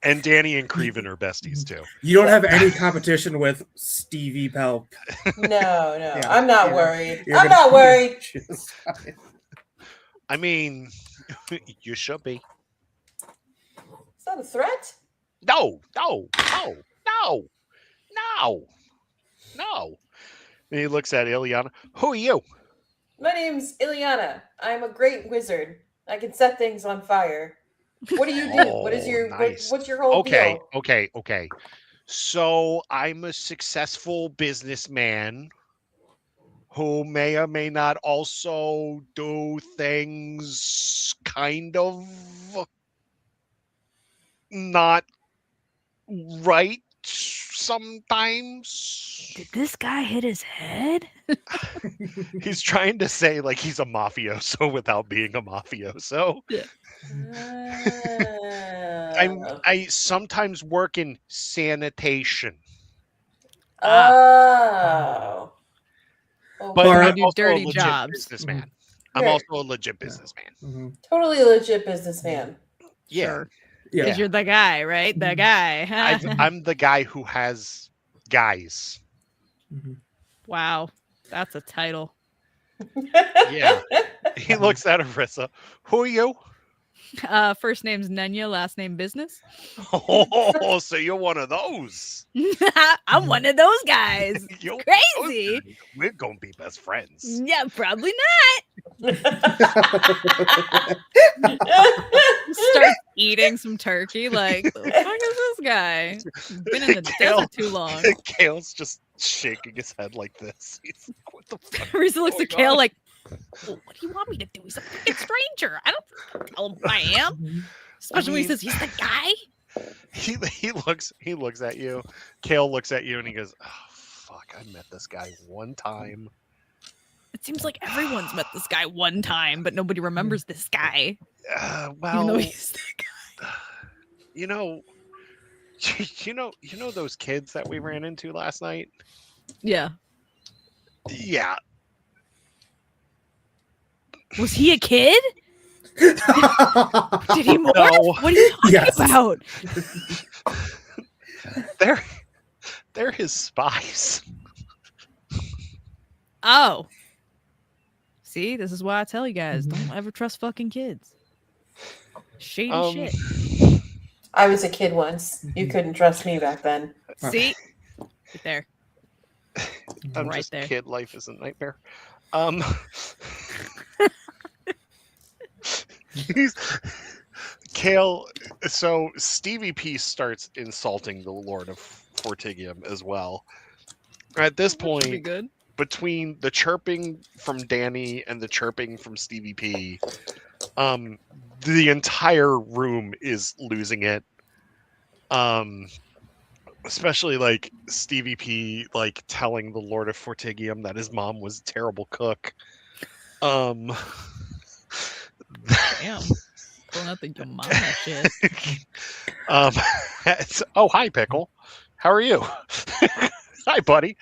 And Danny and Creven are besties, too. You don't have any competition with Stevie Pelp. No. Yeah, I'm not worried. I'm not worried. I mean, you should be. Is that a threat? No. And he looks at Ileana. Who are you? My name's Ileana. I'm a great wizard. I can set things on fire. What do you do? What is your nice. What's your whole deal? Okay. So I'm a successful businessman who may or may not also do things kind of not right sometimes. Did this guy hit his head? He's trying to say like he's a mafioso without being a mafioso. Yeah. I sometimes work in sanitation. Oh. But I'm do also dirty a legit jobs. businessman. Mm-hmm. I'm also a legit businessman. Mm-hmm. Totally legit businessman. Yeah. Sure. Yeah. Because you're the guy, right? The guy. I'm the guy who has guys. Mm-hmm. Wow. That's a title. Yeah. He looks at Arissa. Who are you? First name's Nenya, last name Business. Oh, so you're one of those. I'm one of those guys. Crazy. Guys. We're gonna be best friends. Yeah, probably not. Starts eating some turkey. Like, the fuck is this guy? Been in the desert too long. Kale's just shaking his head like this. He's like, what the fuck? Risa looks at Kale like, oh, what do you want me to do? He's a fucking stranger. I don't tell him who I am. Especially when he says he's the guy. He looks at you. Kale looks at you and he goes, oh, fuck, I met this guy one time. It seems like everyone's met this guy one time, but nobody remembers this guy. Well, even though he's that guy. You know those kids that we ran into last night? Yeah. Yeah. Was he a kid? Did he morph? No. What are you talking about? They're his spies. Oh. See, this is why I tell you guys, don't ever trust fucking kids. Shady shit. I was a kid once. You couldn't trust me back then. See? Right there. I'm right just there. kid. Life is a nightmare. Kale. So Stevie P starts insulting the Lord of Fortigium as well. At this point, be good. Between the chirping from Danny and the chirping from Stevie P, the entire room is losing it. Especially like Stevie P like telling the Lord of Fortigium that his mom was a terrible cook. Damn. Pulling out the your mama shit. Oh, hi, Pickle. How are you? Hi, buddy.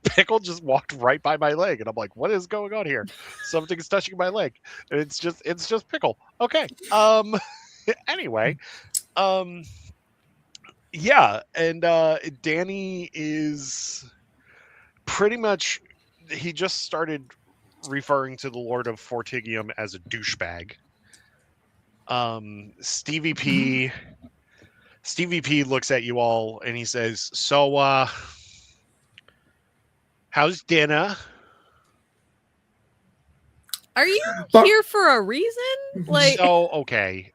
Pickle just walked right by my leg, and I'm like, what is going on here? Something's touching my leg. And it's just Pickle. Okay. Anyway, yeah, and Danny is pretty much, he just started referring to the Lord of Fortigium as a douchebag. Stevie P looks at you all and he says, so how's dinner? Are you here for a reason? Like, so okay,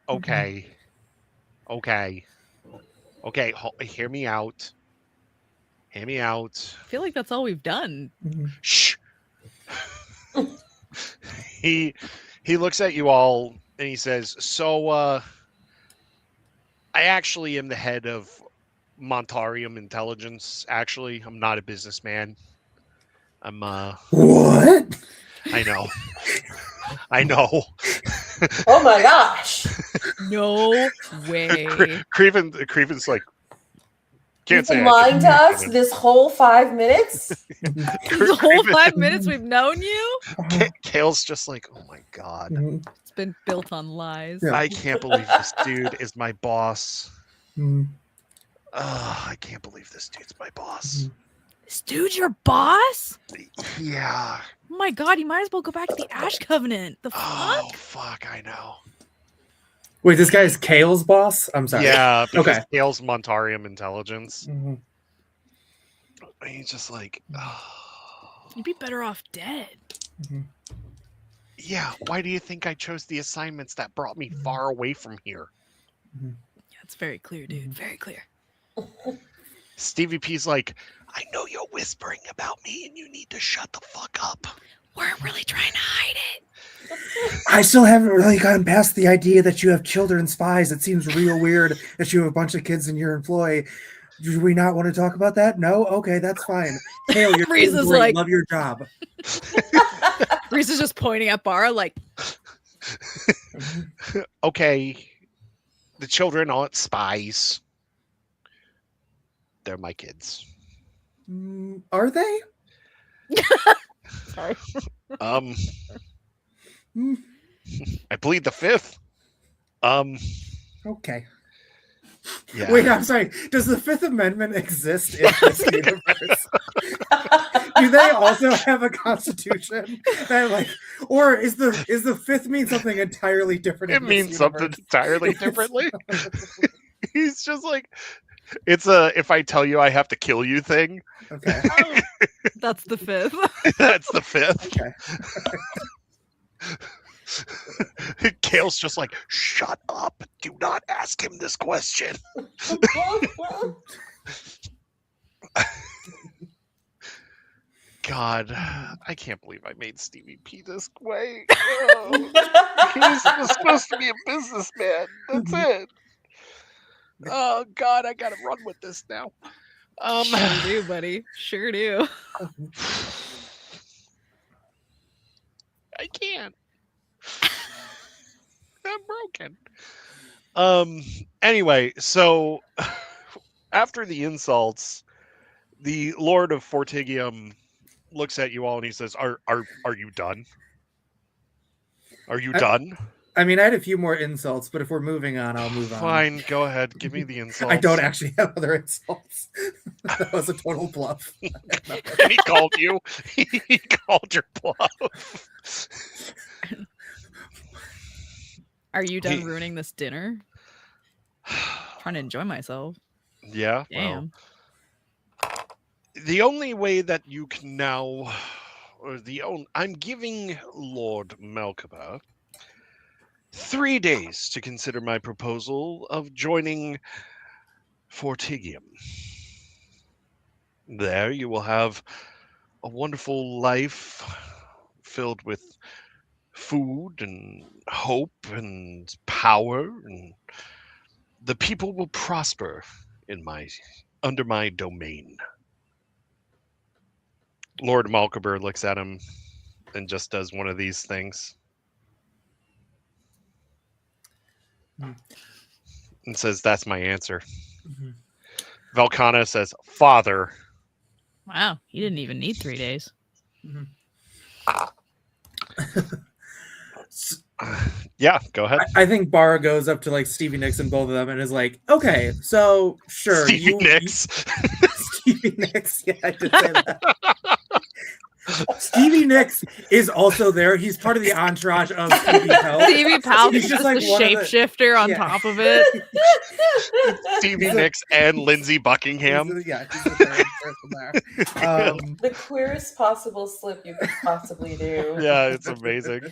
hear me out. I feel like that's all we've done. Shh. He looks at you all and he says, so I actually am the head of Montarium Intelligence. Actually, I'm not a businessman. I'm What? I know. Oh my gosh. No way. Creeven's like, can't You've say been lying to us this whole 5 minutes? The whole 5 minutes we've known you? Kale's just like, oh my god. It's been built on lies. Yeah. I can't believe this dude is my boss. I can't believe this dude's my boss. This dude's your boss? Yeah. Oh my god, you might as well go back to the Ash Covenant. The fuck? Oh, fuck, I know. Wait, this guy is Kale's boss? I'm sorry. Yeah, because Okay. Kale's Montarium Intelligence. Mhm. He's just like, oh. You'd be better off dead. Yeah, why do you think I chose the assignments that brought me far away from here? Yeah, it's very clear, dude. Very clear. Stevie P's like, I know you're whispering about me and you need to shut the fuck up. We're really trying to hide it. I still haven't really gotten past the idea that you have children spies. It seems real weird that you have a bunch of kids in your employ. Do we not want to talk about that? No? Okay, that's fine. Kale, you're Reese's doing great. like- Love your job. Reese is just pointing at Bara like, Okay, the children aren't spies. They're my kids. Are they? sorry. I plead the fifth. Okay. Yeah. Wait, I'm sorry. Does the Fifth Amendment exist in this universe? Do they also have a constitution that like, or is the fifth mean something entirely different? It means something entirely differently. He's just like, it's a if I tell you I have to kill you thing. Okay. Oh, that's the fifth. That's the fifth. Okay. Kale's just like, shut up. Do not ask him this question. God, I can't believe I made Stevie P this way. Oh, he's supposed to be a businessman. That's it. Oh God, I gotta run with this now. Sure do, buddy. Sure do. I can't. I'm broken. Anyway, so after the insults, the Lord of Fortigium looks at you all and he says, Are you done? Are you done? I mean, I had a few more insults, but if we're moving on, I'll move on. Fine, go ahead. Give me the insults. I don't actually have other insults. That was a total bluff. He called you. He called your bluff. Are you done ruining this dinner? Trying to enjoy myself. Yeah. Damn. Well, the only way that you can now, I'm giving Lord Mulciber 3 days to consider my proposal of joining Fortigium. There you will have a wonderful life filled with food and hope and power, and the people will prosper under my domain. Lord Mulciber looks at him and just does one of these things. And says, that's my answer. Mm-hmm. Velcana says, Father. Wow, he didn't even need 3 days. Mm-hmm. Yeah, go ahead. I think Barra goes up to like Stevie Nicks and both of them and is like, okay, so sure. Stevie Nicks. Stevie Nicks, yeah, I did say that. Stevie Nicks is also there. He's part of the entourage of Stevie Pell. Stevie Pell is just like a shapeshifter on top of it. Stevie Nicks and Lindsay Buckingham. He's the third person there. The queerest possible slip you could possibly do. Yeah, it's amazing.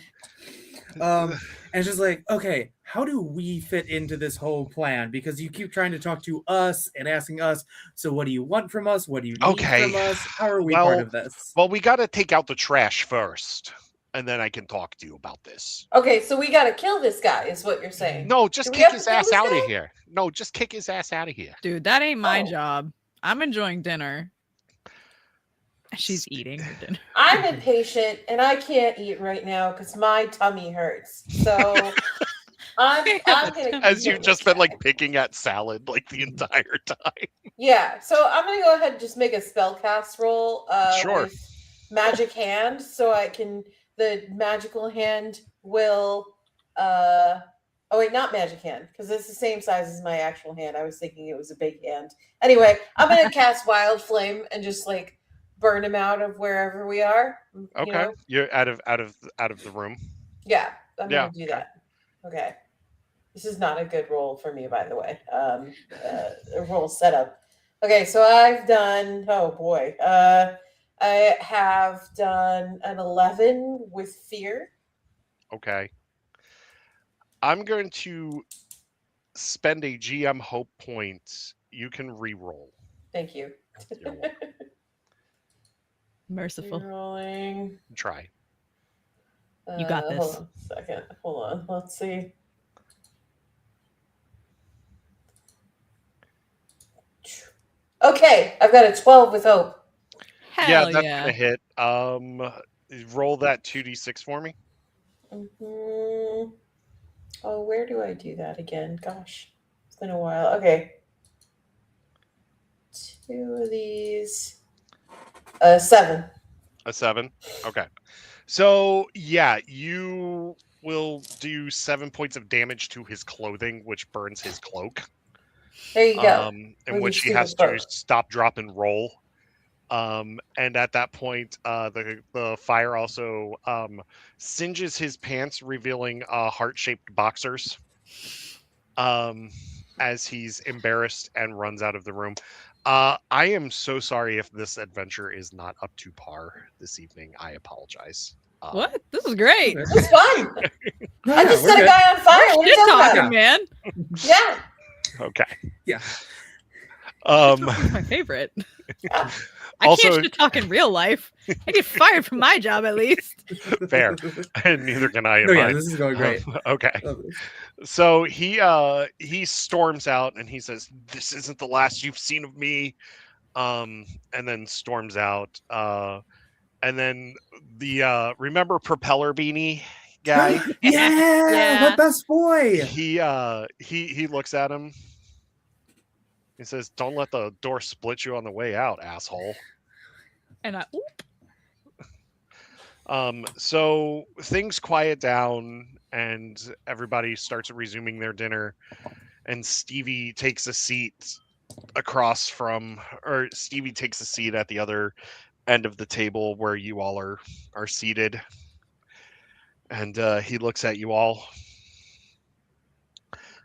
And it's just like, okay, how do we fit into this whole plan? Because you keep trying to talk to us and asking us, so what do you want from us? What do you need from us? How are we part of this? Well, we got to take out the trash first, and then I can talk to you about this. Okay, so we got to kill this guy, is what you're saying. No, just kick his ass out of here. No, just kick his ass out of here. Dude, that ain't my job. I'm enjoying dinner. She's eating her dinner. I'm impatient and I can't eat right now because my tummy hurts. So I'm gonna. As you've just been like picking at salad like the entire time. Yeah, so I'm gonna go ahead and just make a spellcast roll. Sure. With magic hand, so the magical hand will. Oh wait, not magic hand, because it's the same size as my actual hand. I was thinking it was a big hand. Anyway, I'm gonna cast Wild Flame and just like burn him out of wherever we are. Okay, you're out of the room. Yeah, I'm gonna do that. Okay, this is not a good roll for me, by the way. A roll setup. Okay, so I've done. Oh boy, I have done an 11 with fear. Okay. I'm going to spend a GM hope point. You can re-roll. Thank you. You're welcome. Merciful. Rolling. Try. You got this. Hold on a second. Hold on. Let's see. Okay, I've got a 12 with hope. Hell that's gonna hit. Roll that 2d6 for me. Mm-hmm. Oh, where do I do that again? Gosh, it's been a while. Okay. 2 of these. 7. A 7. Okay. So yeah, you will do 7 points of damage to his clothing, which burns his cloak. There you go. In which he has to stop, drop, and roll. And at that point, the fire also singes his pants, revealing heart-shaped boxers. As he's embarrassed and runs out of the room. I am so sorry if this adventure is not up to par this evening. I apologize. What? This is great. This is fun. I just set a guy on fire. What are you talking about, man? Yeah. Okay. Yeah. My favorite. I also, can't shit talk in real life. I get fired from my job at least. Fair. And neither can I. Yeah, this is going great. Okay. So he storms out and he says, "This isn't the last you've seen of me." And then storms out. And then the remember Propeller Beanie guy? yeah, the best boy. He looks at him. He says, "Don't let the door split you on the way out, asshole." And so things quiet down and everybody starts resuming their dinner, and Stevie takes a seat Stevie takes a seat at the other end of the table where you all are seated. And he looks at you all.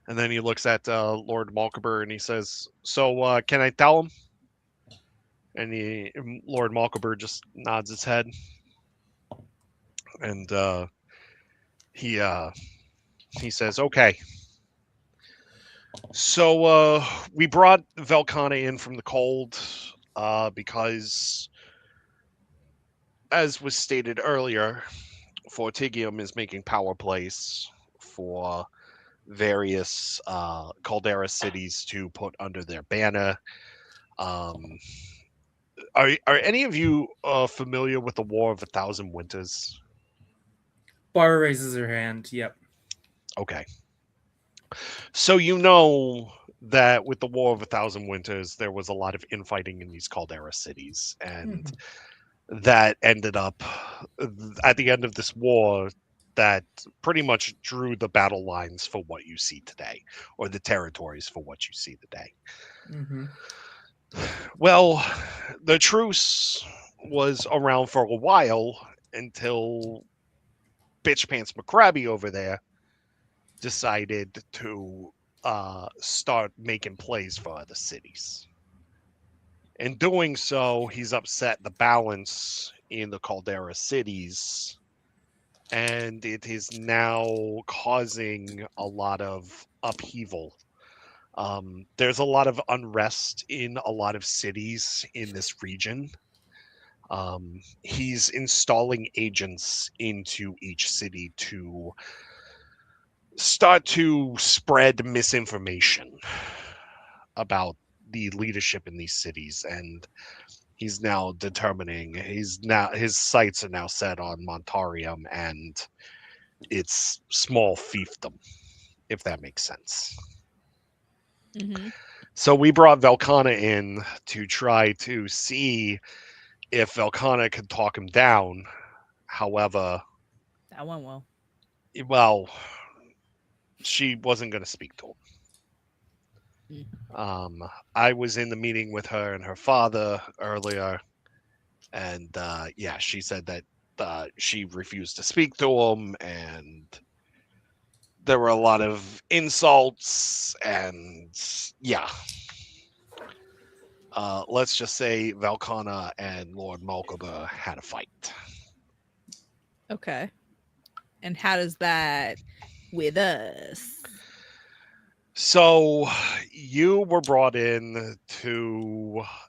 And then he looks at Lord Mulciber and he says, "So can I tell him?" And Lord Mulciber just nods his head. And he says, "Okay. So we brought Velcana in from the cold because, as was stated earlier, Fortigium is making power plays for various Caldera cities to put under their banner. Are any of you familiar with the War of 1,000 Winters?" Bar raises her hand. Yep. Okay. So you know that with the War of 1,000 Winters, there was a lot of infighting in these Caldera cities, and that ended up at the end of this war. That pretty much drew the battle lines for what you see today, or the territories for what you see today. Mm-hmm. Well, the truce was around for a while until Bitch Pants McCrabby over there decided to start making plays for other cities. In doing so, he's upset the balance in the Caldera cities, and it is now causing a lot of upheaval. There's a lot of unrest in a lot of cities in this region. He's installing agents into each city to start to spread misinformation about the leadership in these cities, and he's now determining his sights are now set on Montarium and its small fiefdom, if that makes sense. Mm-hmm. So we brought Velcana in to try to see if Velcana could talk him down. However, that went well. Well, she wasn't going to speak to him. I was in the meeting with her and her father earlier, and yeah, she said that she refused to speak to him, and there were a lot of insults, and yeah. Let's just say Velcana and Lord Mulciber had a fight. Okay. And how does that with us? So you were brought in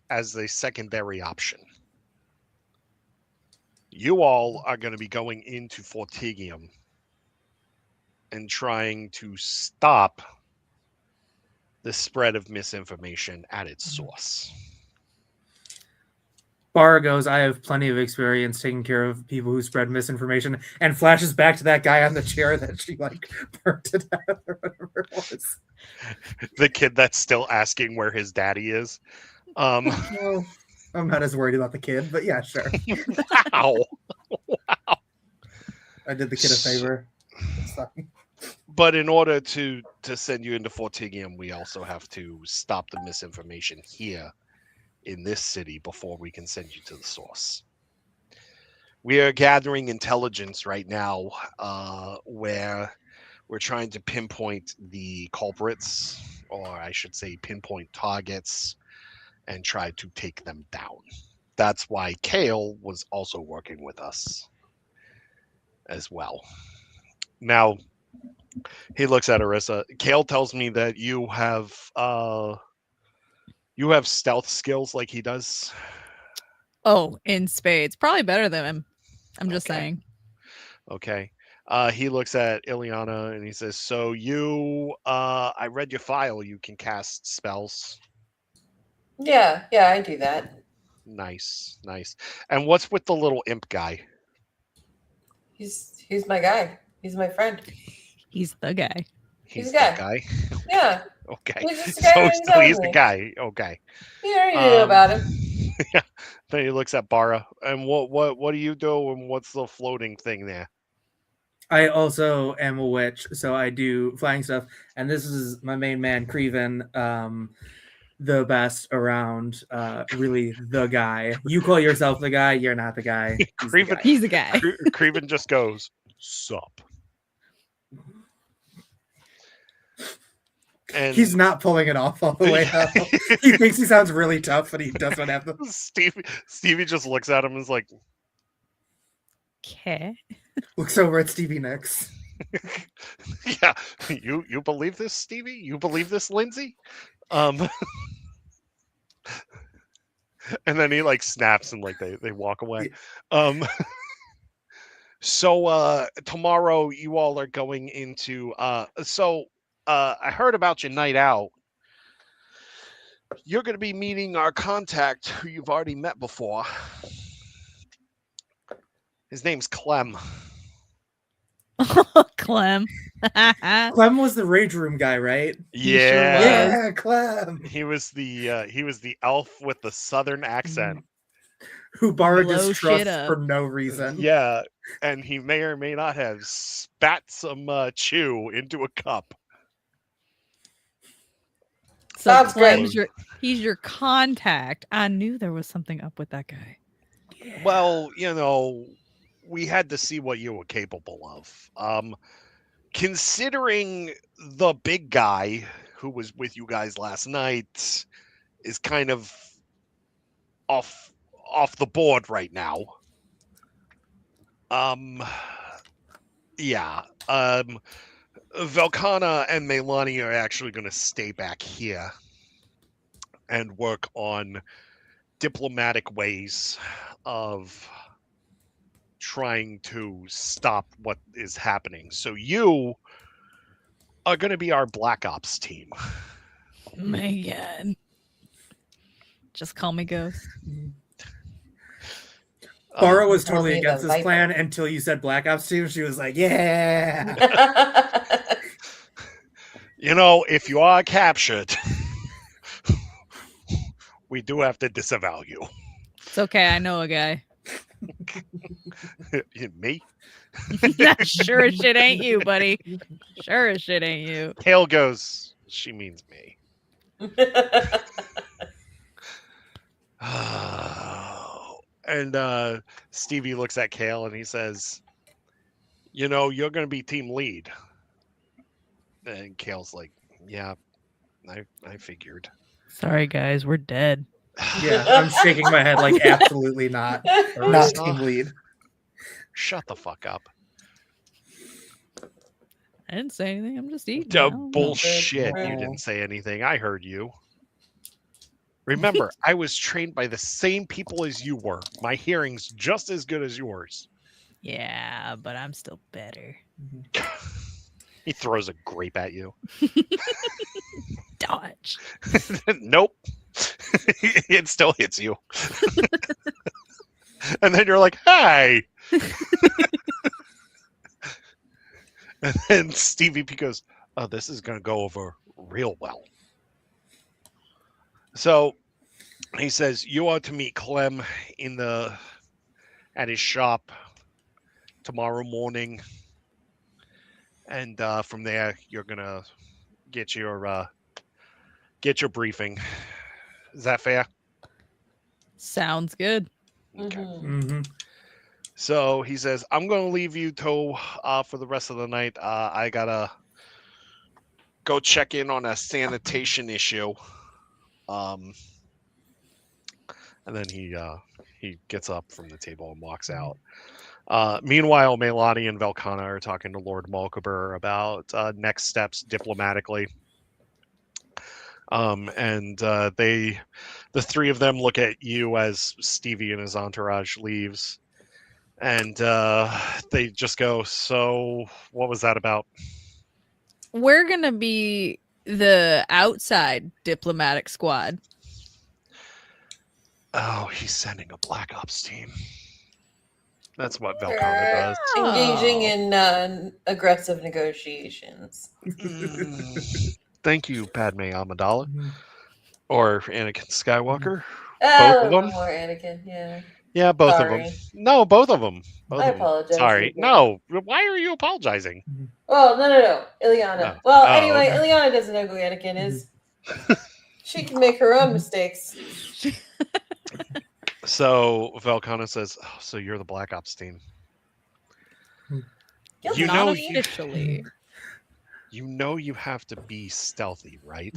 as a secondary option. You all are going to be going into Fortigium and trying to stop the spread of misinformation at its source. Bar goes, "I have plenty of experience taking care of people who spread misinformation," and flashes back to that guy on the chair that she burnt to death or whatever it was. The kid that's still asking where his daddy is. Well, I'm not as worried about the kid, but yeah, sure. Wow. I did the kid a favor. But in order to to send you into Fortigium, we also have to stop the misinformation here in this city before we can send you to the source. We are gathering intelligence right now, where we're trying to pinpoint the culprits, or I should say pinpoint targets, and try to take them down. That's why Kale was also working with us as well. Now, he looks at Arissa. Kale tells me that you have stealth skills like he does. Oh, in spades. Probably better than him. I'm just saying. Okay. He looks at Ileana and he says, so you, I read your file. You can cast spells. Yeah, I do that. Nice. And what's with the little imp guy? He's my guy. He's my friend. He's the guy. He's the guy. Yeah. Okay. He's just he's the guy. Okay. You already know about him. Yeah. Then he looks at Bara. And what do you do? And what's the floating thing there? I also am a witch, so I do flying stuff. And this is my main man, Creven, the best around. Really, the guy. You call yourself the guy. You're not the guy. He's the guy. Creven just goes, sup. And he's not pulling it off all the way up. He thinks he sounds really tough, but he doesn't have the. Stevie just looks at him and is like, okay. Looks over at Stevie Nicks. Yeah, you believe this, Stevie? You believe this, Lindsay? And then he like snaps and like they walk away. So tomorrow you all are going into I heard about your night out. You're going to be meeting our contact who you've already met before. His name's Clem. Clem. Clem was the Rage Room guy, right? Yeah. Sure yeah, Clem. He was the elf with the southern accent. Who borrowed distrust for no reason. Yeah, and he may or may not have spat some chew into a cup. So that's great. He's your contact. I knew there was something up with that guy. Yeah. Well, we had to see what you were capable of. Considering the big guy who was with you guys last night is kind of off the board right now. Yeah. Velkana and Melani are actually going to stay back here and work on diplomatic ways of trying to stop what is happening. So you are going to be our Black Ops team. Man. Just call me Ghost. Bara was totally against this plan until you said Black Ops team. She was like, yeah. If you are captured, we do have to disavow you. It's okay. I know a guy. Me? Sure as shit ain't you, buddy. Sure as shit ain't you. Kale goes, she means me. And Stevie looks at Kale and he says, you're going to be team lead. And Kale's like, yeah, I figured. Sorry, guys, we're dead. Yeah, I'm shaking my head like absolutely not. Not team lead. Shut the fuck up. I didn't say anything. I'm just eating. Bullshit. You didn't say anything. I heard you. Remember, I was trained by the same people as you were. My hearing's just as good as yours. Yeah, but I'm still better. He throws a grape at you. Dodge. Nope. It still hits you. And then you're like, hey. And then Stevie P goes, oh, this is going to go over real well. So he says, you are to meet Clem at his shop tomorrow morning. And from there, you're going to get your briefing. Is that fair? Sounds good. Okay. Mm-hmm. So he says, I'm going to leave you for the rest of the night. I got to go check in on a sanitation issue. And then he gets up from the table and walks out. Meanwhile, Melani and Velkana are talking to Lord Mulciber about next steps diplomatically. And the three of them look at you as Stevie and his entourage leaves. And they just go, so what was that about? We're going to be the outside diplomatic squad. Oh, he's sending a Black Ops team. That's what Velkana does. Engaging in aggressive negotiations. Thank you, Padme Amidala. Or Anakin Skywalker. Both of them? More Anakin, yeah. Yeah, both of them. No, both of them. I apologize. Sorry. No, why are you apologizing? Oh, no. Ileana. No. Well, anyway, okay. Ileana doesn't know who Anakin is. She can make her own mistakes. So Velkana says, oh, so you're the Black Ops team. You know, officially. You know you have to be stealthy, right?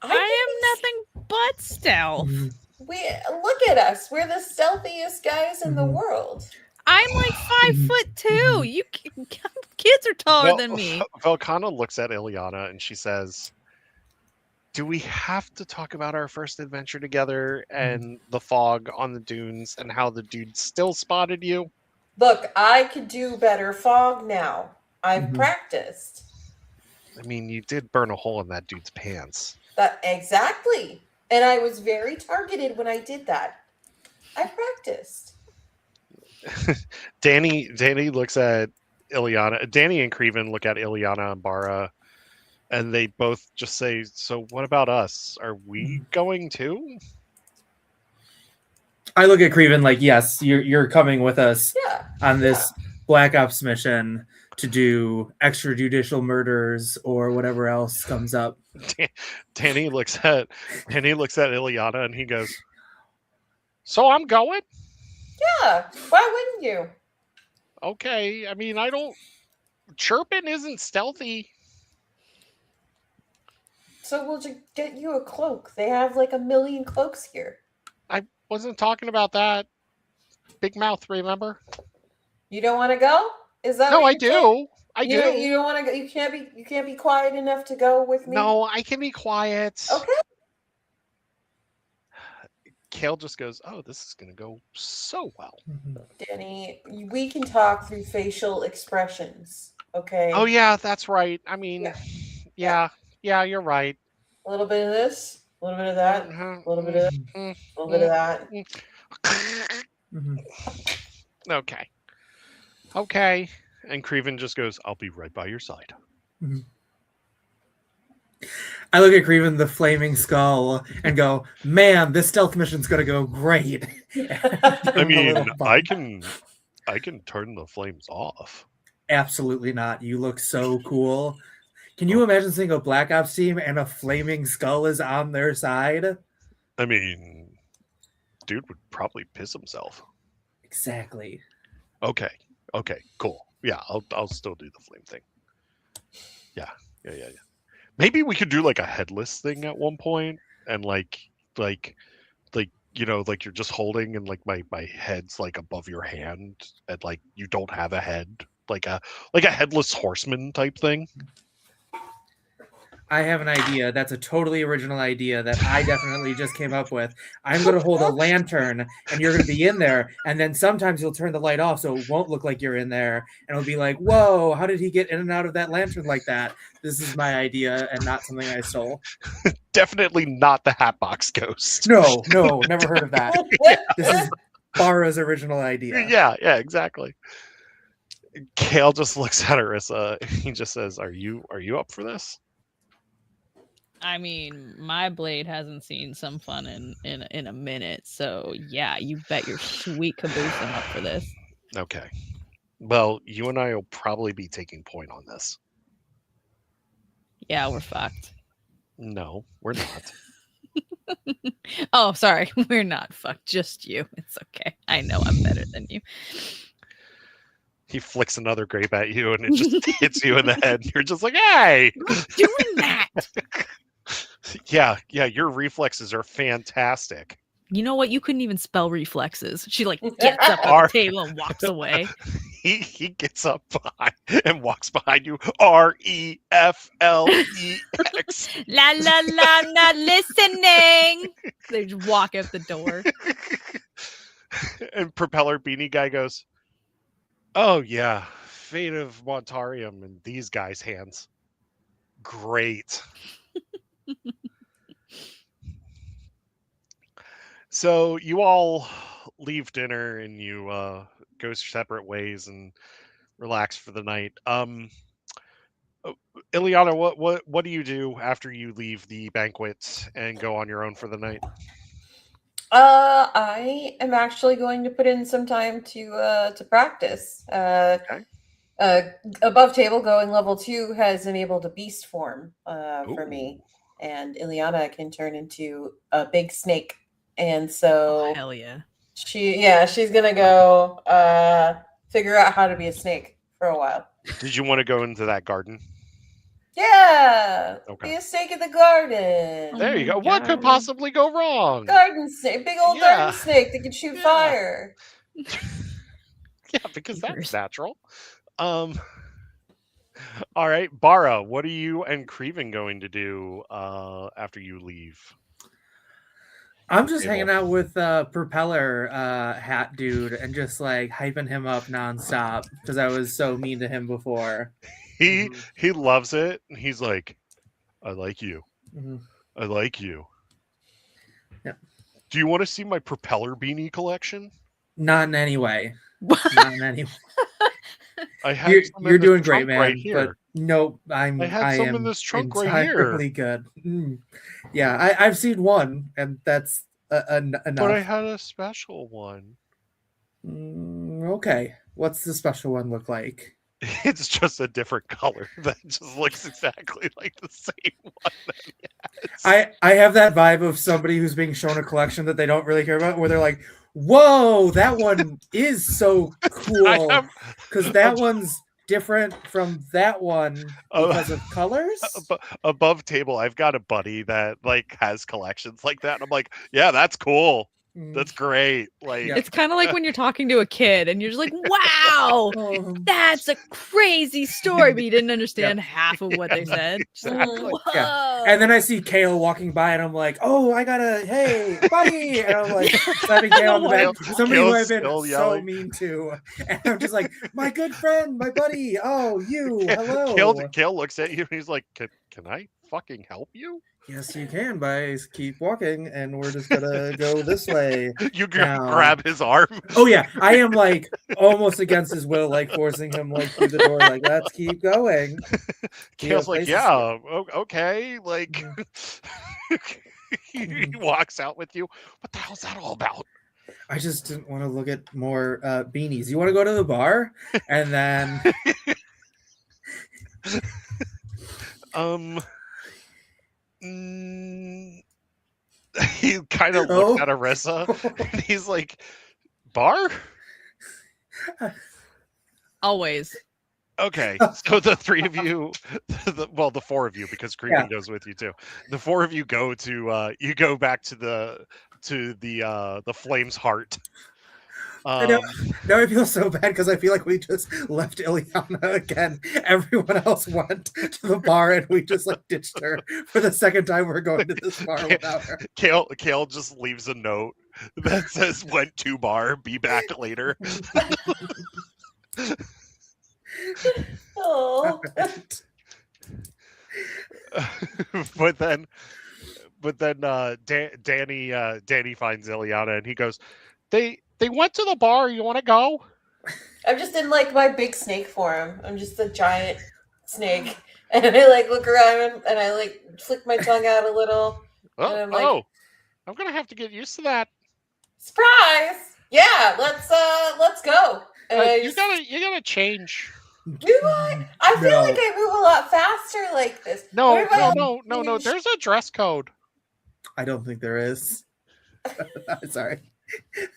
I am nothing but stealth. We look at us. We're the stealthiest guys in the world. I'm like 5'2". You kids are taller than me. Velkana looks at Ileana and she says, do we have to talk about our first adventure together and the fog on the dunes and how the dude still spotted you? Look, I could do better fog now. I've practiced. I mean, you did burn a hole in that dude's pants. Exactly. And I was very targeted when I did that. I practiced. Danny looks at Ileana. Danny and Creven look at Ileana and Bara, and they both just say, so what about us? Are we going too? I look at Creven like, yes, you're coming with us on this Black Ops mission to do extrajudicial murders or whatever else comes up. Danny looks at Ileana and he goes, so I'm going? Yeah, why wouldn't you? Okay, I mean, chirping isn't stealthy. So we'll just get you a cloak. They have like 1 million cloaks here. I wasn't talking about that. Big mouth, remember? You don't want to go? Is that no? I do. I do. You don't want to go. You can't be quiet enough to go with me. No, I can be quiet. Okay. Kale just goes, oh, this is going to go so well. Danny, we can talk through facial expressions, okay? Oh, yeah, that's right. I mean, yeah, you're right. A little bit of this, a little bit of that, a little bit of this, a little bit of that. Okay. And Creven just goes, I'll be right by your side. I look at Creven, the flaming skull, and go, man, this stealth mission's going to go great. I mean, I can turn the flames off. Absolutely not. You look so cool. Can you imagine seeing a Black Ops team and a flaming skull is on their side? I mean, dude would probably piss himself. Exactly. Okay, cool. Yeah, I'll still do the flame thing. Yeah. Maybe we could do like a headless thing at one point, and like you know, like you're just holding and like my head's like above your hand, and like you don't have a head, like a headless horseman type thing. I have an idea. That's a totally original idea that I definitely just came up with. I'm going to hold a lantern and you're going to be in there. And then sometimes you'll turn the light off so it won't look like you're in there. And it'll be like, whoa, how did he get in and out of that lantern like that? This is my idea and not something I stole. Definitely not the Hatbox Ghost. No, never heard of that. This is Bara's original idea. Yeah, exactly. Kale just looks at Arissa. He just says, "Are you up for this?" I mean, my blade hasn't seen some fun in a minute, so yeah, you bet your sweet caboose I'm up for this. Okay. Well, you and I will probably be taking point on this. Yeah, we're fucked. No, we're not. Oh, sorry. We're not fucked. Just you. It's okay. I know I'm better than you. He flicks another grape at you and it just hits you in the head. You're just like, hey! I'm not doing that! Yeah, your reflexes are fantastic. You know what? You couldn't even spell reflexes. She like gets up at the table and walks away. He gets up behind and walks behind you. REFLEX. La la la, I'm not listening. They just walk out the door. And Propeller Beanie Guy goes, oh yeah, fate of Montarium in these guys' hands. Great. So you all leave dinner and you go separate ways and relax for the night. Ileana, what do you do after you leave the banquet and go on your own for the night? I am actually going to put in some time to practice. Okay. Above table, going level 2 has enabled a beast form for me, and Ileana can turn into a big snake. And so, hell yeah, she's gonna go figure out how to be a snake for a while. Did you want to go into that garden? Yeah, okay. Be a snake in the garden. There you go. What could possibly go wrong? Garden snake, big old garden snake that can shoot fire. Yeah, because that's natural. All right, Bara, what are you and Creven going to do after you leave? I'm just hanging out with Propeller Hat Dude and just like hyping him up nonstop because I was so mean to him before. He loves it. He's like, I like you. I like you. Yeah. Do you want to see my Propeller Beanie collection? Not in any way. Not in any way. You're doing great, man. Right here. But nope, I am in this trunk right here. Really good. Yeah, I've seen one, and that's enough. But I had a special one. Okay, what's the special one look like? It's just a different color that just looks exactly like the same one that he has. I have that vibe of somebody who's being shown a collection that they don't really care about, where they're like, whoa, that one is so cool because that one's different from that one because of colors. Above table, I've got a buddy that like has collections like that, and I'm like, yeah, that's cool. That's great. Like it's kind of like when you're talking to a kid and you're just like, wow, that's a crazy story, but you didn't understand half of what they said. And then I see Kale walking by and I'm like, oh, I gotta, hey, buddy. And I'm like, slapping Kale on the back. Somebody who I've been so mean to. And I'm just like, my good friend, my buddy. Oh, you, hello. Kale looks at you and he's like, can I fucking help you? Yes, you can, but keep walking, and we're just gonna go this way. You grab his arm. Oh yeah, I am like almost against his will, like forcing him like through the door. Like, let's keep going. Kale's like, yeah, okay. Like, he walks out with you. What the hell's that all about? I just didn't want to look at more beanies. You want to go to the bar, and then. He kind of looks at Arissa and he's like, bar? Always. Okay, so the three of you, the four of you, because Creeping goes with you too. The four of you go to you go back to the Flame's Heart. Now I feel so bad because I feel like we just left Ileana again. Everyone else went to the bar and we just like ditched her for the second time we're going to this bar without her. Kale just leaves a note that says went to bar, be back later. Oh. But then Danny finds Ileana and he goes, They went to the bar. You want to go? I'm just in like my big snake form. I'm just a giant snake, and I like look around and I like flick my tongue out a little. And I'm I'm gonna have to get used to that. Surprise! Yeah, let's go. You gotta change. Do I? I feel like I move a lot faster like this. No. There's a dress code. I don't think there is. Sorry.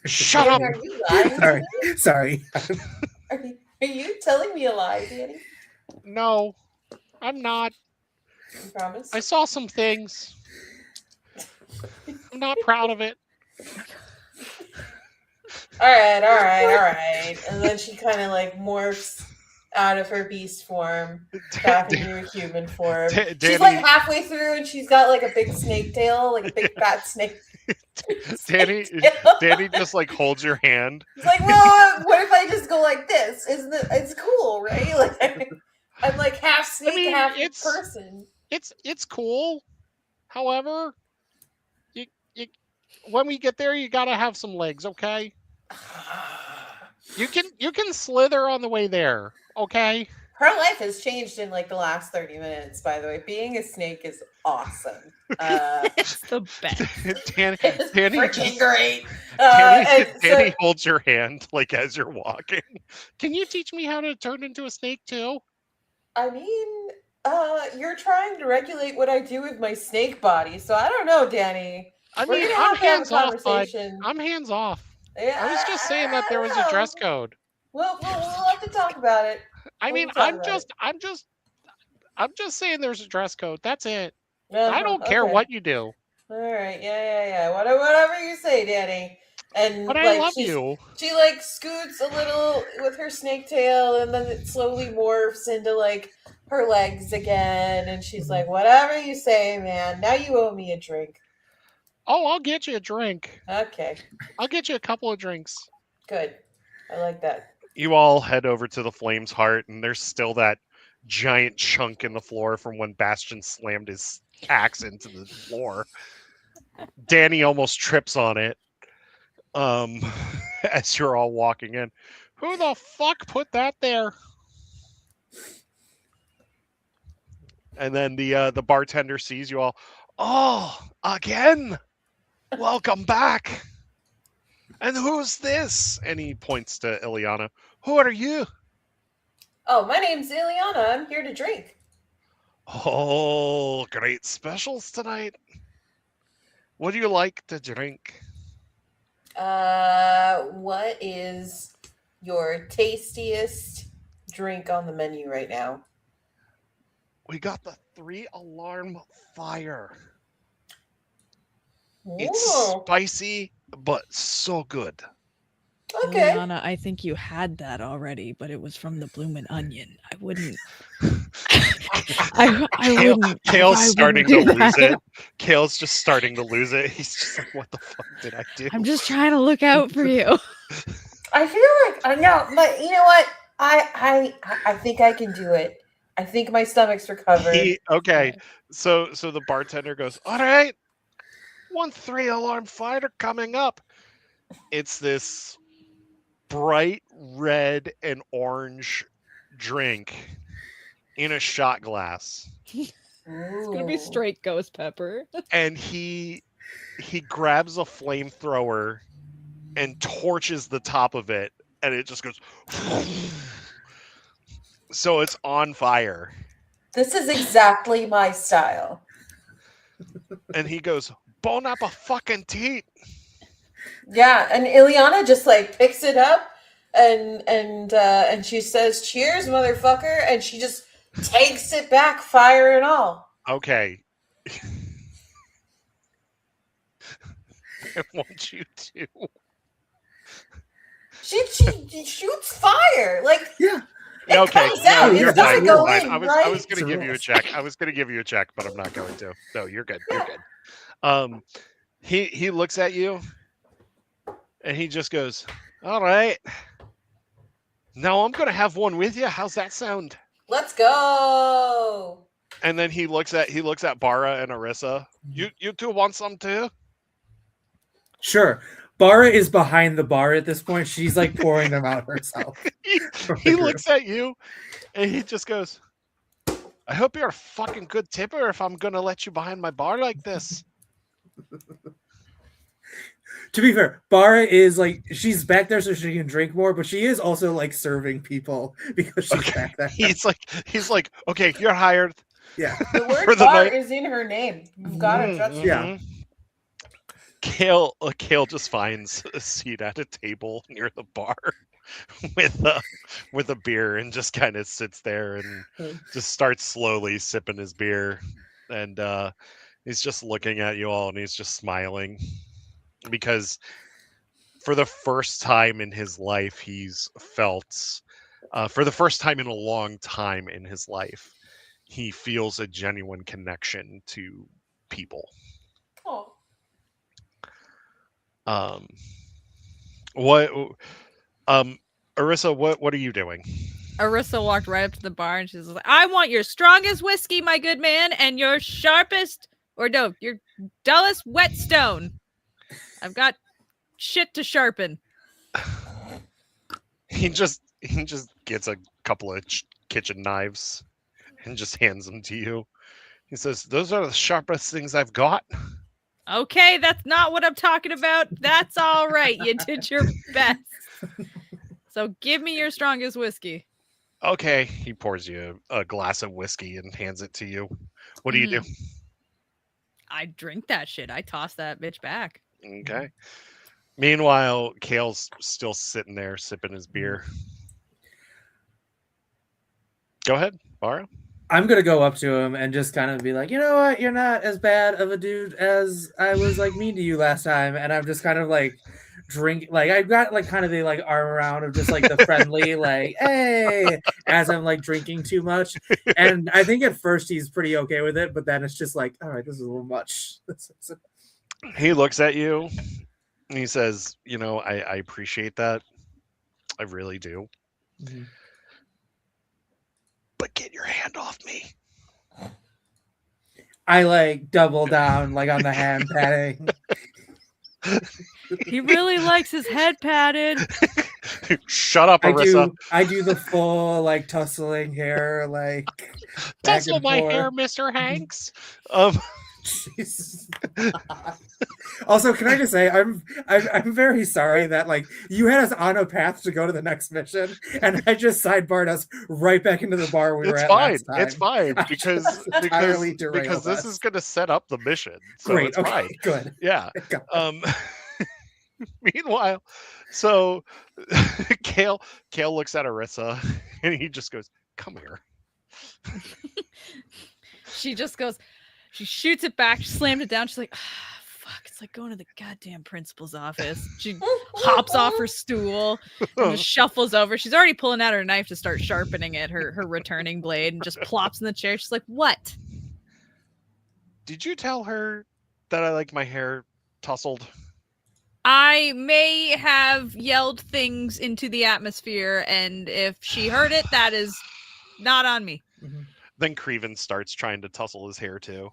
Shut up. Are you lying? Sorry. Are you telling me a lie, Danny? No, I'm not. You promise? I saw some things. I'm not proud of it. All right. And then she kind of like morphs out of her beast form back into her human form. She's like halfway through and she's got like a big snake tail, like a big fat snake. Danny just like holds your hand. It's like, well, what if I just go like this? Isn't it? It's cool, right? Like I'm like half snake, half person. It's cool. However, you when we get there, you gotta have some legs, okay? You can slither on the way there, okay? Her life has changed in like the last 30 minutes, by the way. Being a snake is awesome. It's the best. Danny freaking great. Danny holds your hand like as you're walking. Can you teach me how to turn into a snake too? I mean, you're trying to regulate what I do with my snake body, so I don't know, Danny. I'm hands off, bud. I'm hands off. Yeah, I was just saying that there was a dress code. We'll have to talk about it. I mean, I'm just saying there's a dress code. That's it. I don't care what you do. All right, yeah. Whatever you say, Danny. And but I love you. She like scoots a little with her snake tail, and then it slowly morphs into like her legs again. And she's like, "Whatever you say, man. Now you owe me a drink." Oh, I'll get you a drink. Okay. I'll get you a couple of drinks. Good. I like that. You all head over to the Flame's Heart, and there's still that giant chunk in the floor from when Bastion slammed his axe into the floor. Danny almost trips on it as you're all walking in. Who the fuck put that there? And then the bartender sees you all. Oh, again? Welcome back. And who's this? And he points to Ileana. Who are you? Oh, my name's Ileana. I'm here to drink. Oh, great specials tonight. What do you like to drink? What is your tastiest drink on the menu right now? We got the 3-alarm fire. Ooh. It's spicy, but so good. Okay. Ileana, I think you had that already, but it was from the Bloomin' Onion. I wouldn't. I wouldn't. Kale's starting to lose it. Kale's just starting to lose it. He's just like, what the fuck did I do? I'm just trying to look out for you. I feel like I know, but you know what? I think I can do it. I think my stomach's recovered. Okay. So the bartender goes, all right, 1 3-alarm fighter coming up. It's this bright red and orange drink in a shot glass. It's gonna be straight ghost pepper. And he grabs a flamethrower and torches the top of it, and it just goes. So it's on fire. This is exactly my style. And he goes, "Bon up a fucking teat." Yeah, and Ileana just like picks it up and she says, "Cheers, motherfucker," and she just takes it back, fire and all. Okay. I want you to. She shoots fire, like yeah. It okay, comes out. It doesn't go in. I was going to give you a check. I was going to give you a check, but I'm not going to. No, you're good. You're good. He looks at you, and he just goes, "All right. Now I'm going to have one with you. How's that sound?" Let's go. And then he looks at Bara and Arissa. You two want some too? Sure. Bara is behind the bar at this point. She's like pouring them out herself. he looks at you and he just goes, "I hope you're a fucking good tipper if I'm going to let you behind my bar like this." To be fair, Bara is like she's back there so she can drink more, but she is also like serving people because she's back there. He's like, okay, you're hired. Yeah. The word bar is in her name. You've got to trust her. Yeah. Kale just finds a seat at a table near the bar with a beer and just kind of sits there and just starts slowly sipping his beer, and he's just looking at you all and he's just smiling because for the first time in his life he's felt for the first time in a long time in his life he feels a genuine connection to people. Oh. Arissa, what are you doing? Arissa walked right up to the bar and she's like, I want your strongest whiskey, my good man, and your sharpest, or no, your dullest whetstone. I've got shit to sharpen. He just gets a couple of kitchen knives and just hands them to you. He says, those are the sharpest things I've got. Okay, that's not what I'm talking about. That's all right. You did your best. So give me your strongest whiskey. Okay. He pours you a glass of whiskey and hands it to you. What do you do? I drink that shit. I toss that bitch back. Okay. Meanwhile, Kale's still sitting there sipping his beer. Go ahead, Bara. I'm gonna go up to him and just kind of be like, you know what, you're not as bad of a dude as I was like mean to you last time, and I'm just kind of like I've got like kind of the like arm around of just like the friendly like hey as I'm like drinking too much, and I think at first he's pretty okay with it, but then it's just like, all right, this is a little much. He looks at you and he says, you know, I appreciate that, I really do. Mm-hmm. But get your hand off me. I like double down like on the hand patting. He really likes his head patted. Shut up, Arissa. I do the full like tussling hair, like tussle my hair, Mr. Hanks. Also, can I just say I'm very sorry that like you had us on a path to go to the next mission, and I just sidebarred us right back into the bar we were at last time. It's fine because this is going to set up the mission. So great. It's okay. fine. Good. Yeah. Meanwhile, so Kale looks at Arissa and he just goes, "Come here." She just goes. She shoots it back, she slammed it down. She's like, fuck, it's like going to the goddamn principal's office. She hops off her stool and just shuffles over. She's already pulling out her knife to start sharpening it, her returning blade, and just plops in the chair. She's like, what? Did you tell her that I like my hair tousled? I may have yelled things into the atmosphere, and if she heard it, that is not on me. Mm-hmm. Then Creven starts trying to tussle his hair too.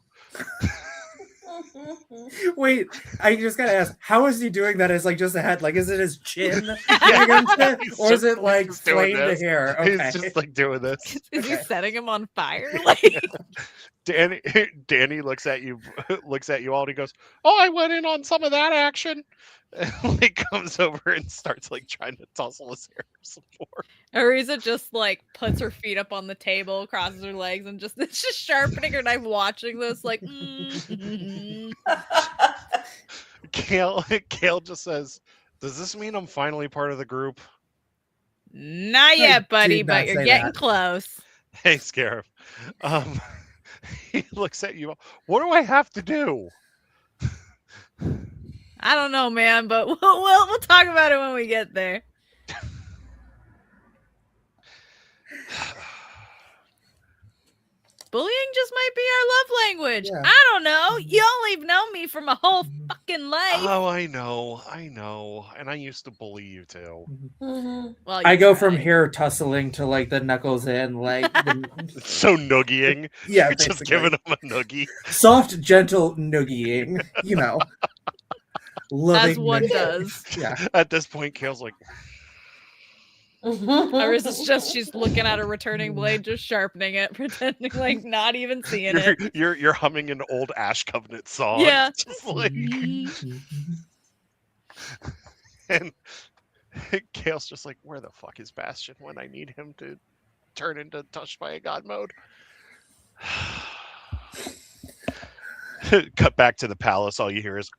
Wait, I just gotta ask, how is he doing that as like just a head? Like, is it his chin? Or is it like flame to hair? Okay. He's just like doing this. Is he setting him on fire? Like Danny looks at you all and he goes, "Oh, I went in on some of that action." And like comes over and starts like trying to tussle his hair some more. Ariza just like puts her feet up on the table, crosses her legs, and just sharpening her knife, watching this like. Kale just says, "Does this mean I'm finally part of the group?" Not yet, buddy, but you're getting close. Hey, Scarab. He looks at you. What do I have to do? I don't know, man, but we'll talk about it when we get there. Bullying just might be our love language. Yeah. I don't know. You only know me from a whole fucking life. Oh, I know. And I used to bully you too. Mm-hmm. Well, I go from hair tussling to like the knuckles in, like so noogieing. Yeah, you're just giving him a noogie. Soft, gentle noogieing. You know. As one does. Yeah. At this point, Kale's like. Arisa's she's looking at her returning blade, just sharpening it, pretending like not even seeing it. You're humming an old Ash Covenant song. Yeah. Just like... And Kale's just like, where the fuck is Bastion when I need him to turn into touched by a god mode? Cut back to the palace. All you hear is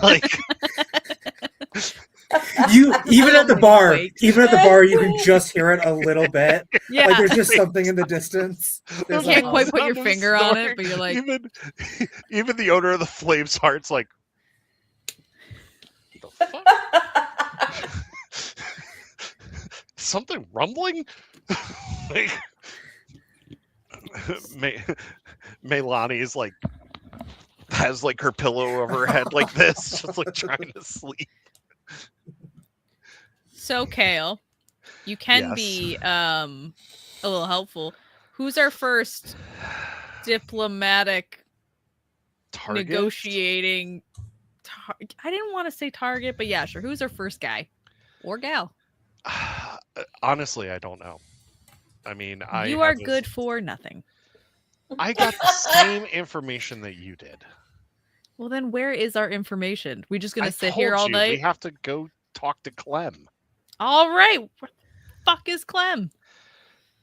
like you even at the bar, you can just hear it a little bit. Yeah, like there's just something in the distance. You can't quite put your finger on it, but you're like, even the owner of the Flames Heart's like, the fuck? Something rumbling? Like, Melani is like, has like her pillow over her head like this, just like trying to sleep. So Kale, you can be a little helpful. Who's our first diplomatic negotiating? I didn't want to say target, but yeah, sure. Who's our first guy or gal? Honestly, I don't know. I mean, you are good for nothing. I got the same information that you did. Well, then where is our information? We just gonna sit here all night? We have to go talk to Clem. All right. Where the fuck is Clem?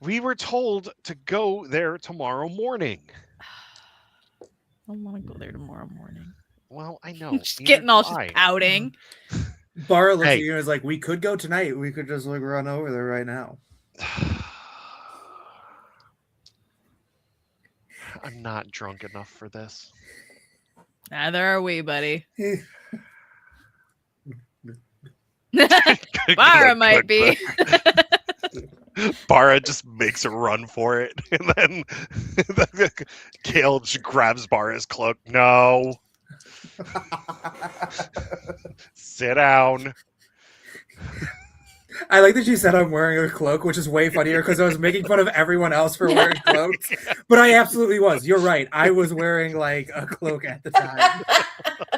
We were told to go there tomorrow morning. I don't want to go there tomorrow morning. Well, I know. Just getting all pouting. Bara looks at you and is like, we could go tonight. We could just like run over there right now. I'm not drunk enough for this. Neither are we, buddy. Good, Bara might be. Bara just makes a run for it, and then Kale just grabs Bara's cloak. No. Sit down. I like that you said I'm wearing a cloak, which is way funnier because I was making fun of everyone else for wearing cloaks. But I absolutely was. You're right. I was wearing like a cloak at the time.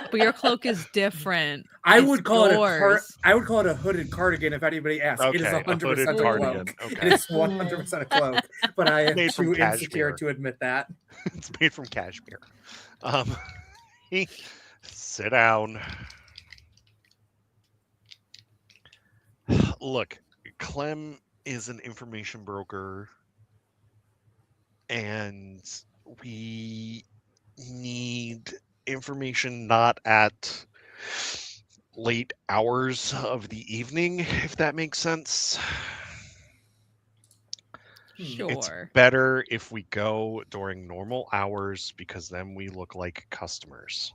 But your cloak is different. I would call it a hooded cardigan if anybody asks. Okay, it is 100% a cloak. Okay. It is 100% a cloak. But I am too insecure cashmere. to admit that. It's made from cashmere. Sit down. Look, Clem is an information broker, and we need information not at late hours of the evening, if that makes sense. Sure. It's better if we go during normal hours because then we look like customers.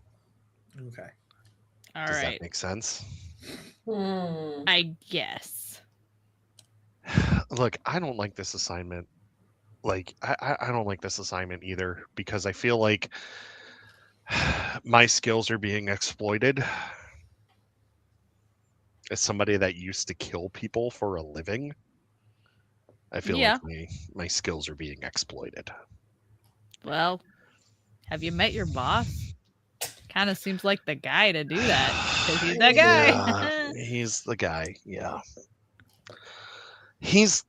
Okay. All Does right. that make sense? I guess. Look, I don't like this assignment. Like, I don't like this assignment either because I feel like my skills are being exploited as somebody that used to kill people for a living. I feel like my skills are being exploited. Well, have you met your boss? Kind of seems like the guy to do that because he's that guy. Yeah, he's the guy. Yeah. He's.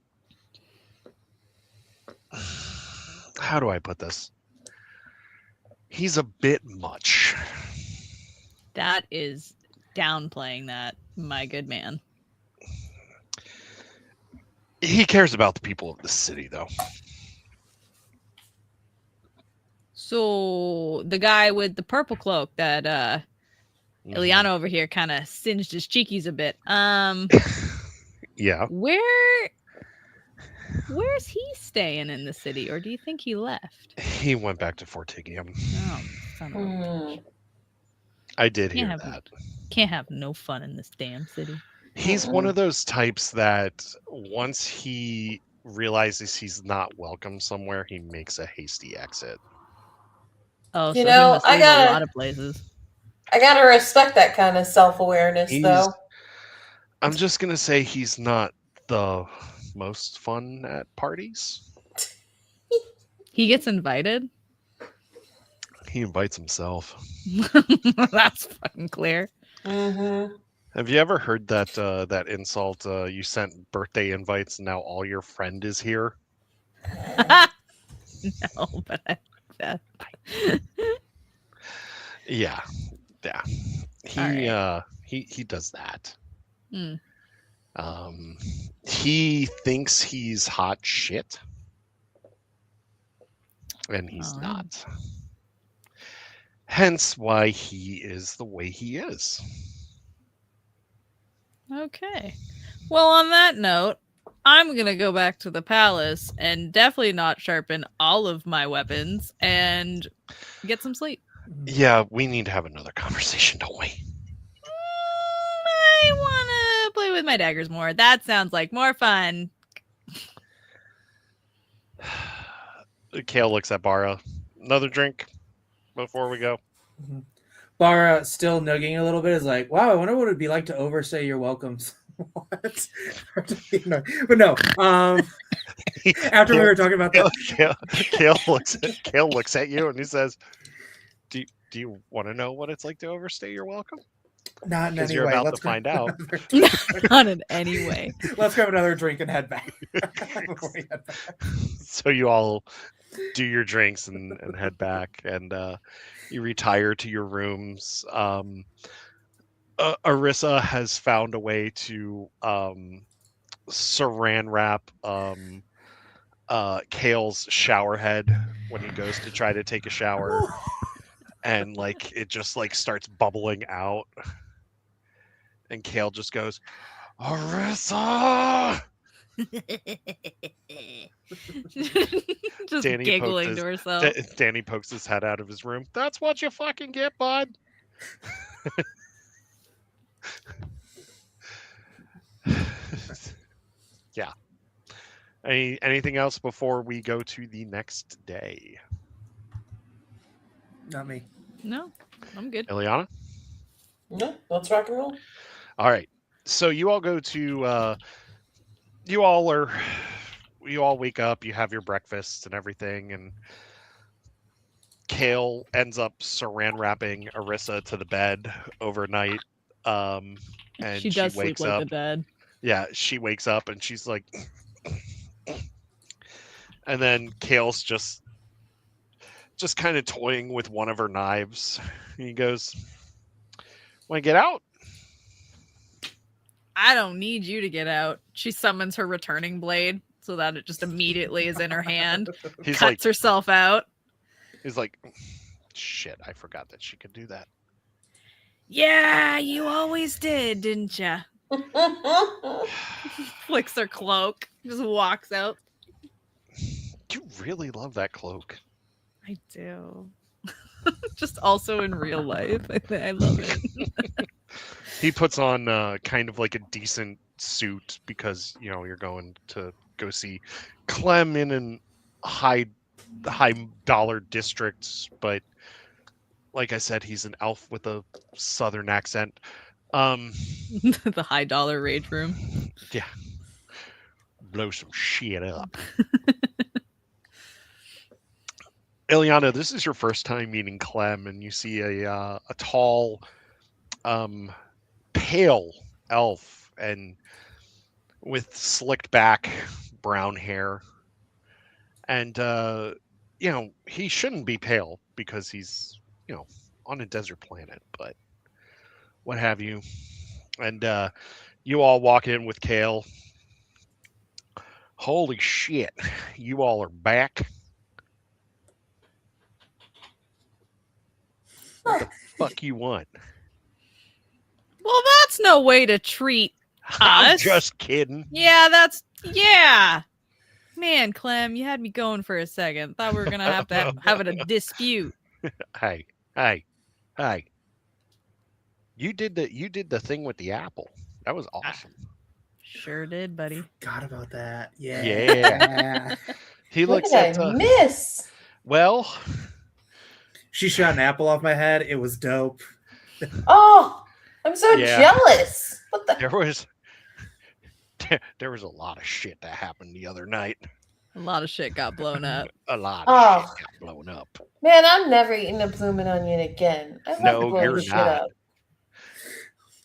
How do I put this? He's a bit much. That is downplaying that, my good man. He cares about the people of the city, though. So the guy with the purple cloak that Ileana over here kind of singed his cheekies a bit. Yeah. Where's he staying in the city, or do you think he left? He went back to Fortigium. Oh, son of a bitch. I did hear that. Can't have no fun in this damn city. He's one of those types that once he realizes he's not welcome somewhere, he makes a hasty exit. Oh, so he must leave a lot of places. I gotta respect that kind of self-awareness, though. I'm just gonna say he's not the most fun at parties. He gets invited? He invites himself. That's fucking clear. Mm-hmm. Have you ever heard that insult? You sent birthday invites, and now all your friend is here. No, but Yeah. He does that. Mm. He thinks he's hot shit, and he's not. Hence why he is the way he is. Okay. Well, on that note, I'm going to go back to the palace and definitely not sharpen all of my weapons and get some sleep. Yeah, we need to have another conversation, don't we? I want to play with my daggers more. That sounds like more fun. Kale looks at Bara. Another drink before we go. Bara, still nugging a little bit, is like, wow, I wonder what it'd be like to overstay your welcomes. What? But no. After we were talking about that, Kale looks at you and he says, "Do you want to know what it's like to overstay your welcome?" Not in any you're way. about Let's to find out. Not in any way. Let's grab another drink and head back. Before we head back. So you all do your drinks and head back, and you retire to your rooms. Arissa has found a way to saran wrap Kale's shower head when he goes to try to take a shower, and like it just like starts bubbling out, and Kale just goes, "Arissa!" Just giggling to herself. Danny pokes his head out of his room. That's what you fucking get, bud. Yeah. Anything else before we go to the next day? Not me. No, I'm good. Ileana? No, let's rock and roll. All right. So you all go to you all wake up, you have your breakfasts and everything, and Kale ends up saran wrapping Arissa to the bed overnight. And she does wakes sleep like up. the dead. Yeah, she wakes up and she's like, and then Kale's just kind of toying with one of her knives. He goes, "Want to get out?" I don't need you to get out. She summons her returning blade so that it just immediately is in her hand. Cuts herself out. He's like, "Shit, I forgot that she could do that." Yeah, you always did, didn't ya? Flicks her cloak. Just walks out. You really love that cloak. I do. Just also in real life. I love it. He puts on kind of like a decent suit because, you know, you're going to go see Clem in an high dollar districts, but like I said, he's an elf with a southern accent. The high dollar rage room. Yeah. Blow some shit up. Ileana, this is your first time meeting Clem, and you see a tall, pale elf, and with slicked back brown hair. And you know, he shouldn't be pale because he's, you know, on a desert planet, but what have you. And you all walk in with Kale. Holy shit, you all are back. What the fuck you want? Well, that's no way to treat us. I'm just kidding. Yeah, man, Clem, you had me going for a second. Thought we were gonna have to have a dispute. Hey. You did the thing with the apple. That was awesome. Sure did, buddy. Forgot about that. Yeah. Yeah. He looks at miss. Well, she shot an apple off my head. It was dope. Oh, I'm so jealous. What the? There was a lot of shit that happened the other night. A lot of shit got blown up. A lot of shit got blown up. Man, I'm never eating a blooming onion again. I love to blow you're shit not. up.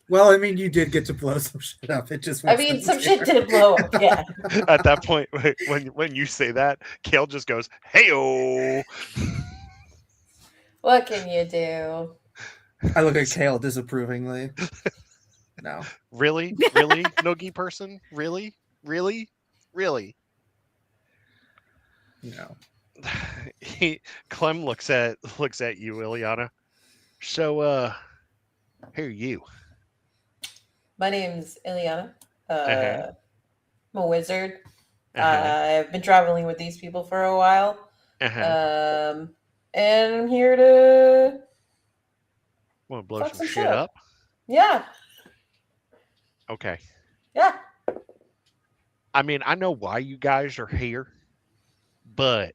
Well, I mean, you did get to blow some shit up. It just. I mean, some shit did blow up. Yeah. At that point, when you say that, Kale just goes, "Hey-o." What can you do? I look at Kale disapprovingly. No. Really? Noogie person? Really? No. Clem looks at you, Ileana. So, who are you? My name's Ileana. Uh-huh. I'm a wizard. Uh-huh. I've been traveling with these people for a while. Uh-huh. And I'm here to Want to blow fuck some some shit up? Yeah. Okay. Yeah. I mean, I know why you guys are here, but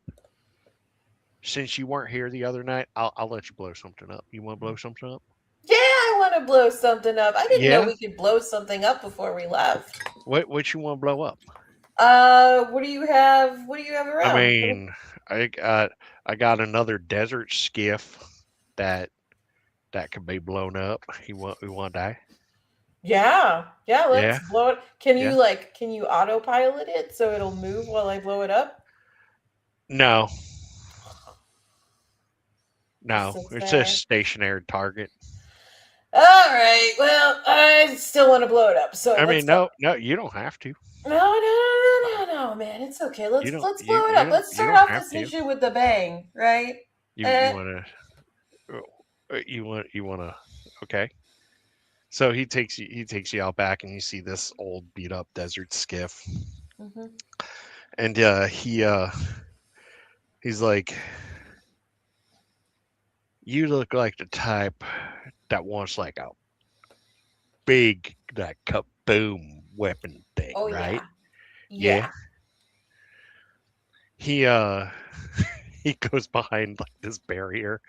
since you weren't here the other night, I'll let you blow something up. You want to blow something up? Yeah, I want to blow something up. I didn't know Yeah? we could blow something up before we left. What you want to blow up? What do you have? What do you have around? I mean, I got another desert skiff that could be blown up. We want that? Yeah, let's blow it. Can you can you autopilot it so it'll move while I blow it up? No, it's a stationary target. All right. Well, I still want to blow it up. So I mean, no, you don't have to. No, man, it's okay. Let's blow it up. Let's start off this mission with the bang, right? You want to. Okay. So he takes you out back, and you see this old beat up desert skiff, and he's like, you look like the type that wants like a big like kaboom weapon thing, right? Yeah. He goes behind like this barrier,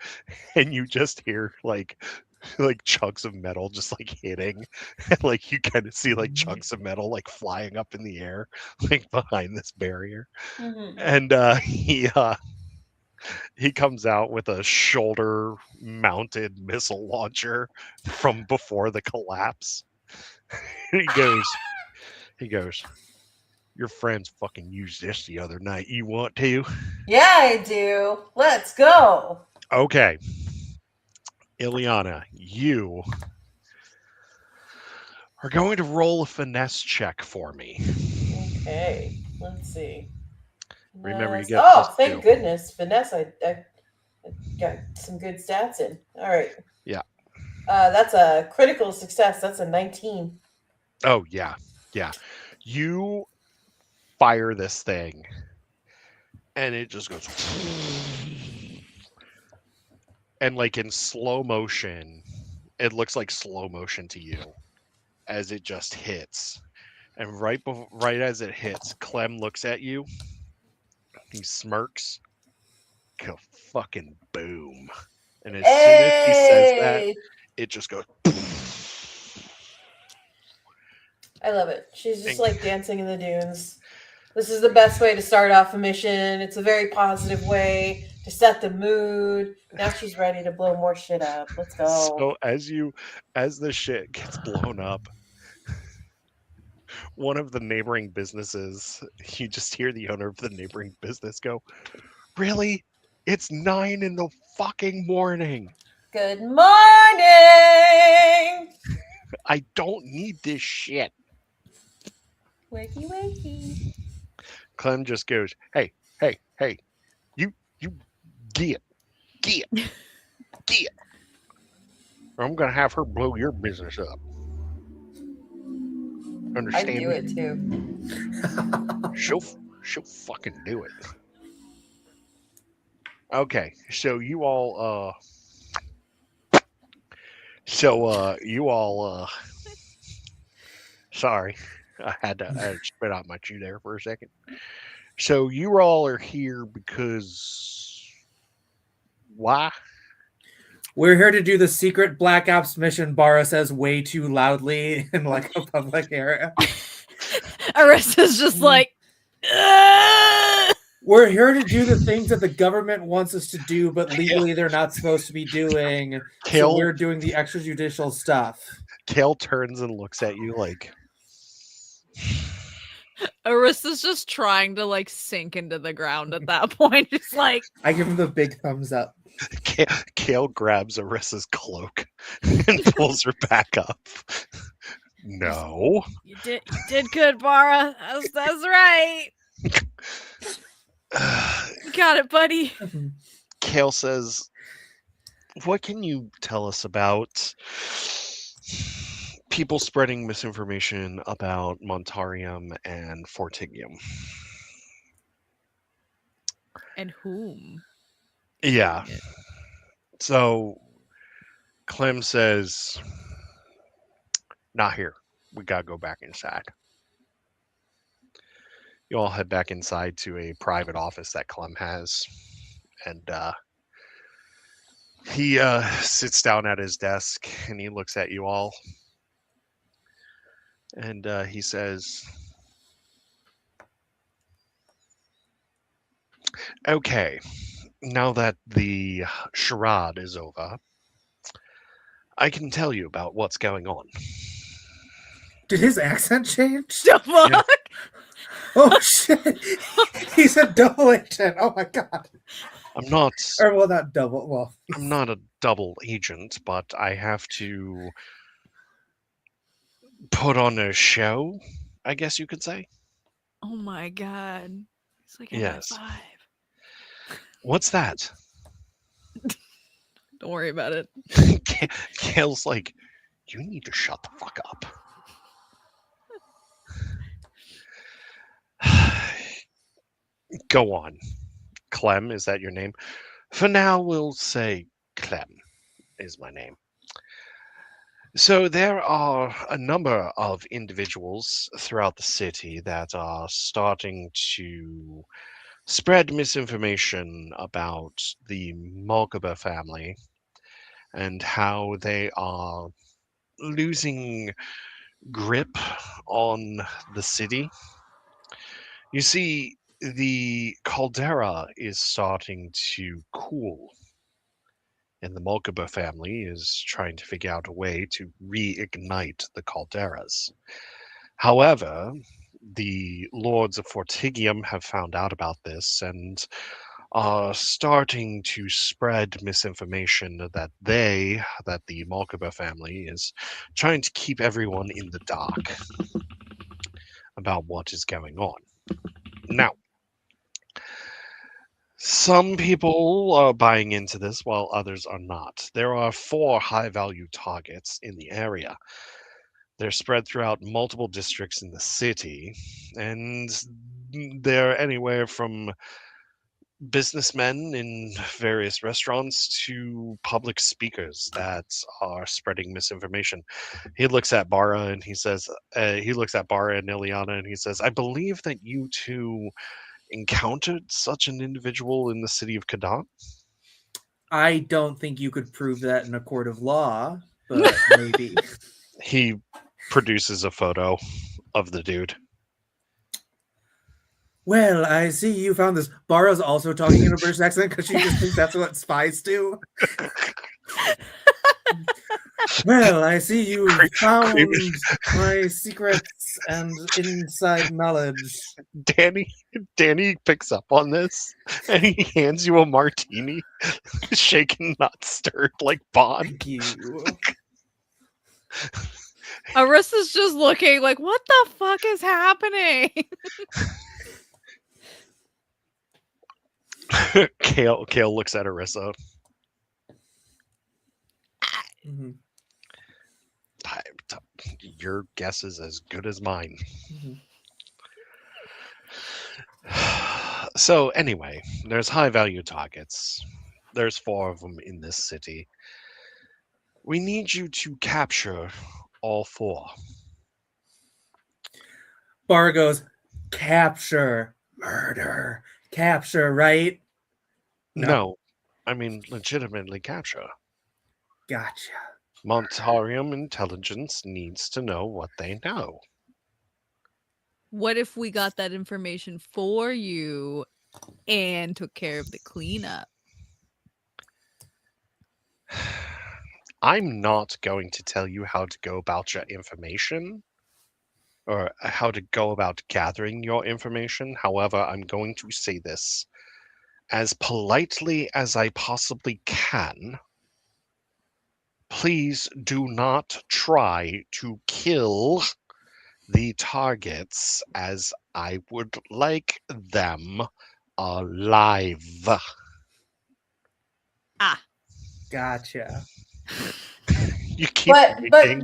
and you just hear like chunks of metal just like hitting, and like you kind of see like chunks of metal like flying up in the air like behind this barrier. And he comes out with a shoulder mounted missile launcher from before the collapse. he goes, your friends fucking used this the other night. You want to? Yeah, I do. Let's go. Okay. Ileana, you are going to roll a finesse check for me. Okay. Let's see. Remember, you get thank goodness. Finesse, I got some good stats in. All right. Yeah. That's a critical success. That's a 19. Oh, yeah. Yeah. You fire this thing, and it just goes... And like in slow motion, it looks like slow motion to you as it just hits. And right as it hits, Clem looks at you. He smirks. Fucking boom. And as soon as he says that, it just goes... I love it. She's just like dancing in the dunes. This is the best way to start off a mission. It's a very positive way to set the mood. Now she's ready to blow more shit up. Let's go. So as the shit gets blown up, one of the neighboring businesses, you just hear the owner of the neighboring business go, really? It's 9 in the fucking morning. Good morning. I don't need this shit. Wakey. Clem just goes, hey, you get. Or I'm gonna have her blow your business up. Understand? I do it too. She'll fucking do it. Okay, so you all sorry, I had to spit out my chew there for a second. So you all are here because why? We're here to do the secret Black Ops mission Bara says way too loudly in like a public area. Arissa's just like, we're here to do the things that the government wants us to do, but legally they're not supposed to be doing. So we're doing the extrajudicial stuff. Kale turns and looks at you like... Arissa's just trying to like sink into the ground at that point. Just like... I give him the big thumbs up. Kale grabs Arissa's cloak and pulls her back up. No. You did good, Bara. That's right. You got it, buddy. Kale says, what can you tell us about people spreading misinformation about Montarium and Fortigium? And whom? Yeah. So Clem says, not here. We gotta go back inside. You all head back inside to a private office that Clem has. And he sits down at his desk and he looks at you all. And he says, okay, now that the charade is over, I can tell you about what's going on. Did his accent change? The fuck? Yeah. Oh shit! He's a double agent. Oh my god. I'm not. Or well, not double. Well, I'm not a double agent, but I have to put on a show, I guess you could say. Oh my god. It's like a Yes. high five. What's that? Don't worry about it. Kale's like, you need to shut the fuck up. Go on. Clem, is that your name? For now, we'll say Clem is my name. So there are a number of individuals throughout the city that are starting to spread misinformation about the Mulciber family and how they are losing grip on the city. You see, the caldera is starting to cool, and the Mulciber family is trying to figure out a way to reignite the calderas. However, the lords of Fortigium have found out about this and are starting to spread misinformation that the Mulciber family is trying to keep everyone in the dark about what is going on. Now, some people are buying into this while others are not. There are 4 high-value targets in the area. They're spread throughout multiple districts in the city, and they're anywhere from businessmen in various restaurants to public speakers that are spreading misinformation. He looks at Bara and he says, he looks at Bara and Ileana and he says, I believe that you two encountered such an individual in the city of Kadan? I don't think you could prove that in a court of law, but maybe. He produces a photo of the dude. Well, I see you found this. Bara's also talking in a British accent because she just thinks that's what spies do. Well, I see you found my secrets and inside knowledge. Danny picks up on this and he hands you a martini, shaken, not stirred, like Bond. Thank you. Arissa's just looking like, what the fuck is happening? Kale looks at Arissa. Mm-hmm. Your guess is as good as mine. Mm-hmm. So anyway, there's high value targets. There's 4 of them in this city. We need you to capture all 4. Bara goes, capture, murder, capture, right? No, I mean legitimately capture. Gotcha. Montarium intelligence needs to know what they know. What if we got that information for you and took care of the cleanup? I'm not going to tell you how to go about your information or how to go about gathering your information. However, I'm going to say this as politely as I possibly can. please do not try to kill the targets, as I would like them alive. Gotcha. You keep but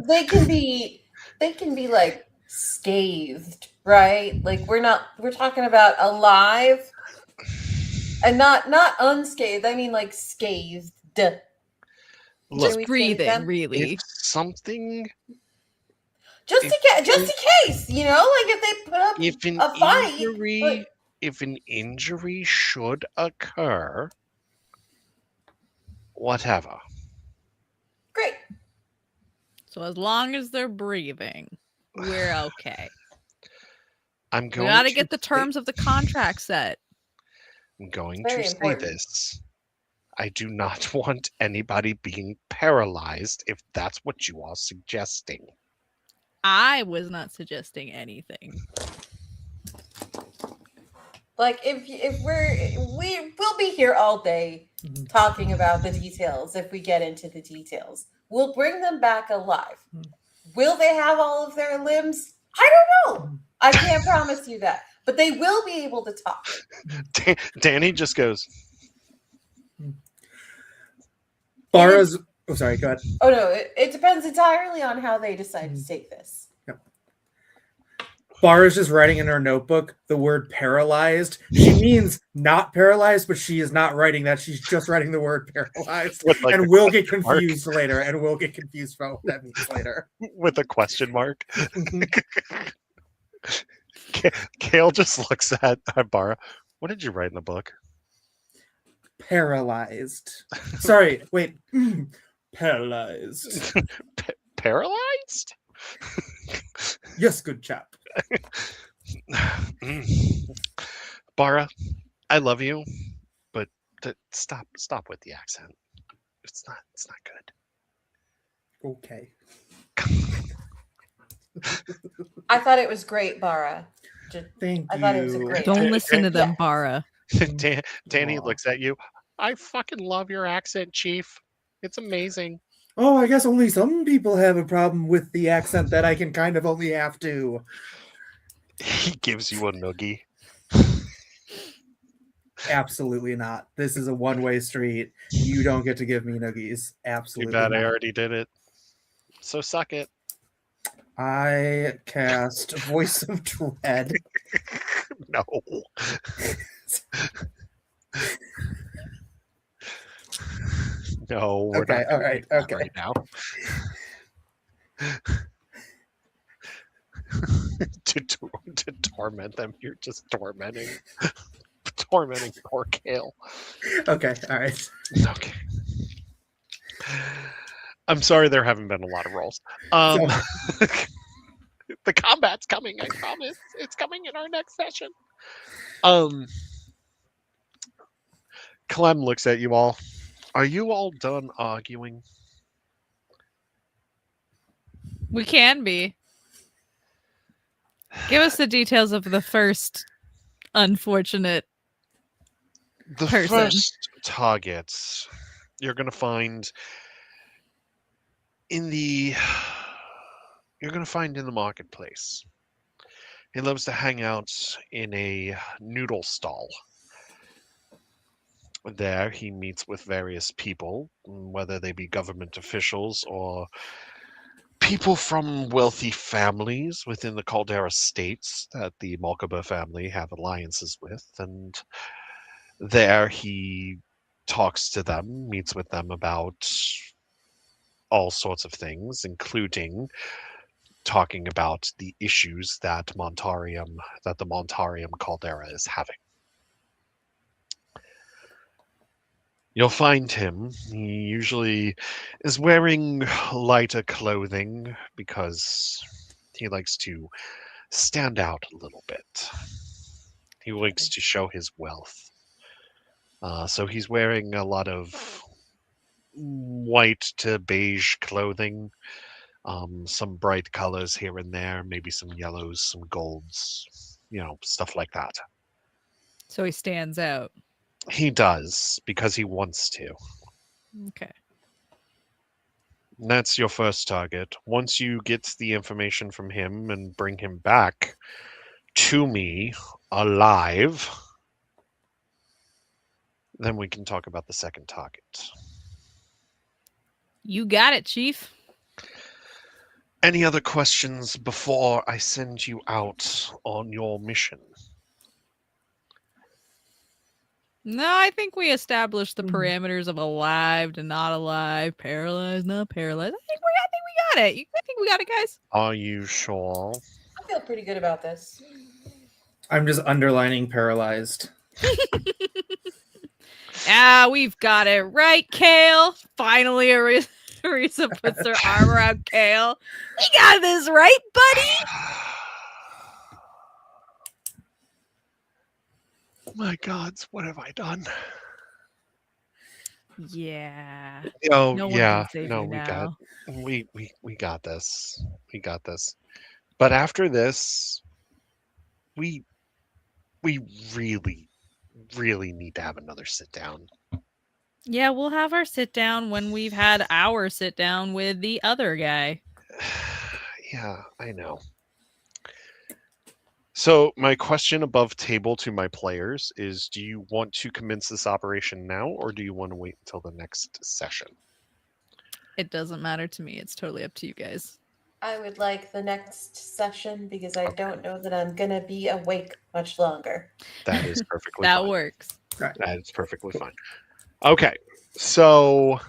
they can be like scathed, right? Like we're talking about alive and not unscathed. I mean like scathed. Just breathing, really. If something, just in case, you know, like if they put up a fight. If an injury should occur, whatever. Great. So as long as they're breathing, we're okay. We gotta get the terms of the contract set. I'm going to say this. I do not want anybody being paralyzed if that's what you are suggesting. I was not suggesting anything. Like if we'll be here all day talking about the details if we get into the details. We'll bring them back alive. Will they have all of their limbs? I don't know. I can't promise you that. But they will be able to talk. Danny just goes. Bara's... Oh, sorry, go ahead. Oh, no. It depends entirely on how they decide to take this. Yep. Bara's just writing in her notebook the word paralyzed. She means not paralyzed, but she is not writing that. She's just writing the word paralyzed. And will get confused later. And will get confused about what that means later. With a question mark. Kale just looks at Bara. What did you write in the book? Paralyzed. Sorry, wait. Paralyzed. Paralyzed? Yes, good chap. Bara, I love you, but stop with the accent. It's not good. Okay. I thought it was great, Bara. Thank you. I thought it was a great. Don't listen to them, Bara. Danny looks at you. I fucking love your accent, Chief. It's amazing. Oh, I guess only some people have a problem with the accent that I can kind of only have to. He gives you a noogie. Absolutely not. This is a one-way street. You don't get to give me noogies. Absolutely Too bad not. I already did it. So suck it. I cast Voice of Dread. No. No, we're okay, not all right, okay. Right now. to torment them, you're just tormenting poor Kale. Okay, all right. Okay. I'm sorry there haven't been a lot of rolls. The combat's coming, I promise. It's coming in our next session. Clem looks at you all. Are you all done arguing? We can be. Give us the details of the first unfortunate person. First targets you're going to find in the marketplace. He loves to hang out in a noodle stall. There he meets with various people, whether they be government officials or people from wealthy families within the Caldera states that the Mulciber family have alliances with, and there he talks to them, meets with them about all sorts of things, including talking about the issues that the Montarium Caldera is having. You'll find him. He usually is wearing lighter clothing because he likes to stand out a little bit. He likes to show his wealth. So he's wearing a lot of white to beige clothing, some bright colors here and there, maybe some yellows, some golds, stuff like that. So he stands out. He does, because he wants to. Okay. That's your first target. Once you get the information from him and bring him back to me alive, then we can talk about the second target. You got it, Chief. Any other questions before I send you out on your mission? No, I think we established the parameters of alive to not alive, paralyzed, not paralyzed. I think we got it. I think we got it, guys. Are you sure? I feel pretty good about this. I'm just underlining paralyzed. We've got it right, Kale. Finally, Arisa puts her arm around Kale. We got this right, buddy. My gods, what have I done? Yeah. Oh, no yeah. One can save No, you now. we got this. We got this. But after this, we really, really need to have another sit down. Yeah, we'll have our sit down when we've had our sit down with the other guy. Yeah, I know. So my question above table to my players is, do you want to commence this operation now, or do you want to wait until the next session? It doesn't matter to me. It's totally up to you guys. I would like the next session because I don't know that I'm going to be awake much longer. That is perfectly that fine. works. That is perfectly fine. Okay, so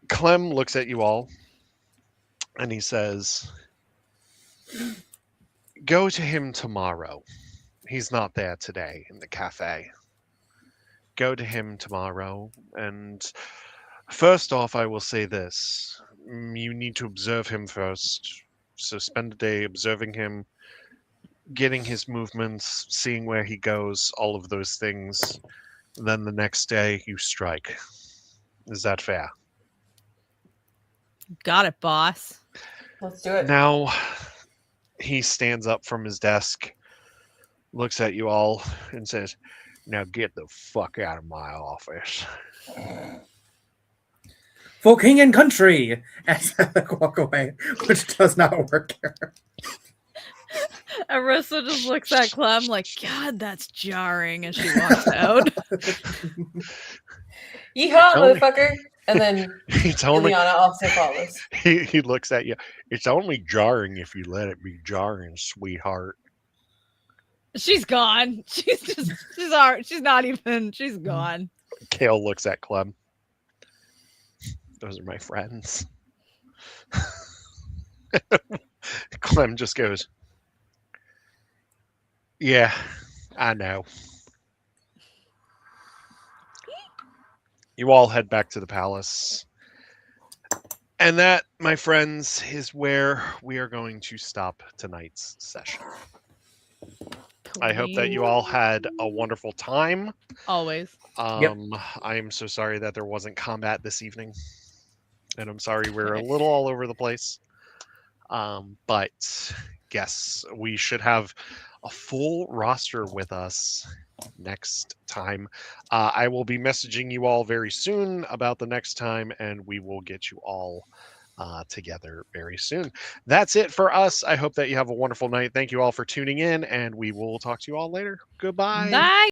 Clem looks at you all and he says, go to him tomorrow. He's not there today in the cafe. Go to him tomorrow. And first off, I will say this. You need to observe him first. So spend a day observing him, getting his movements, seeing where he goes, all of those things. Then the next day, you strike. Is that fair? Got it, boss. Let's do it. Now, he stands up from his desk, looks at you all, and says, now get the fuck out of my office. For king and country! As I walk away, which does not work here. Arissa just looks at Clem like, God, that's jarring, as she walks out. Yeehaw, motherfucker! And then Liliana also follows. He looks at you. It's only jarring if you let it be jarring, sweetheart. She's gone. She's not even, she's gone. Kale looks at Clem. Those are my friends. Clem just goes, yeah, I know. You all head back to the palace. And that, my friends, is where we are going to stop tonight's session. I hope that you all had a wonderful time. Always. Yep. I am so sorry that there wasn't combat this evening. And I'm sorry we're a little all over the place. But yes, we should have a full roster with us next time. I will be messaging you all very soon about the next time, and we will get you all together very soon. That's it for us. I hope that you have a wonderful night. Thank you all for tuning in, and we will talk to you all later. Goodbye. Bye.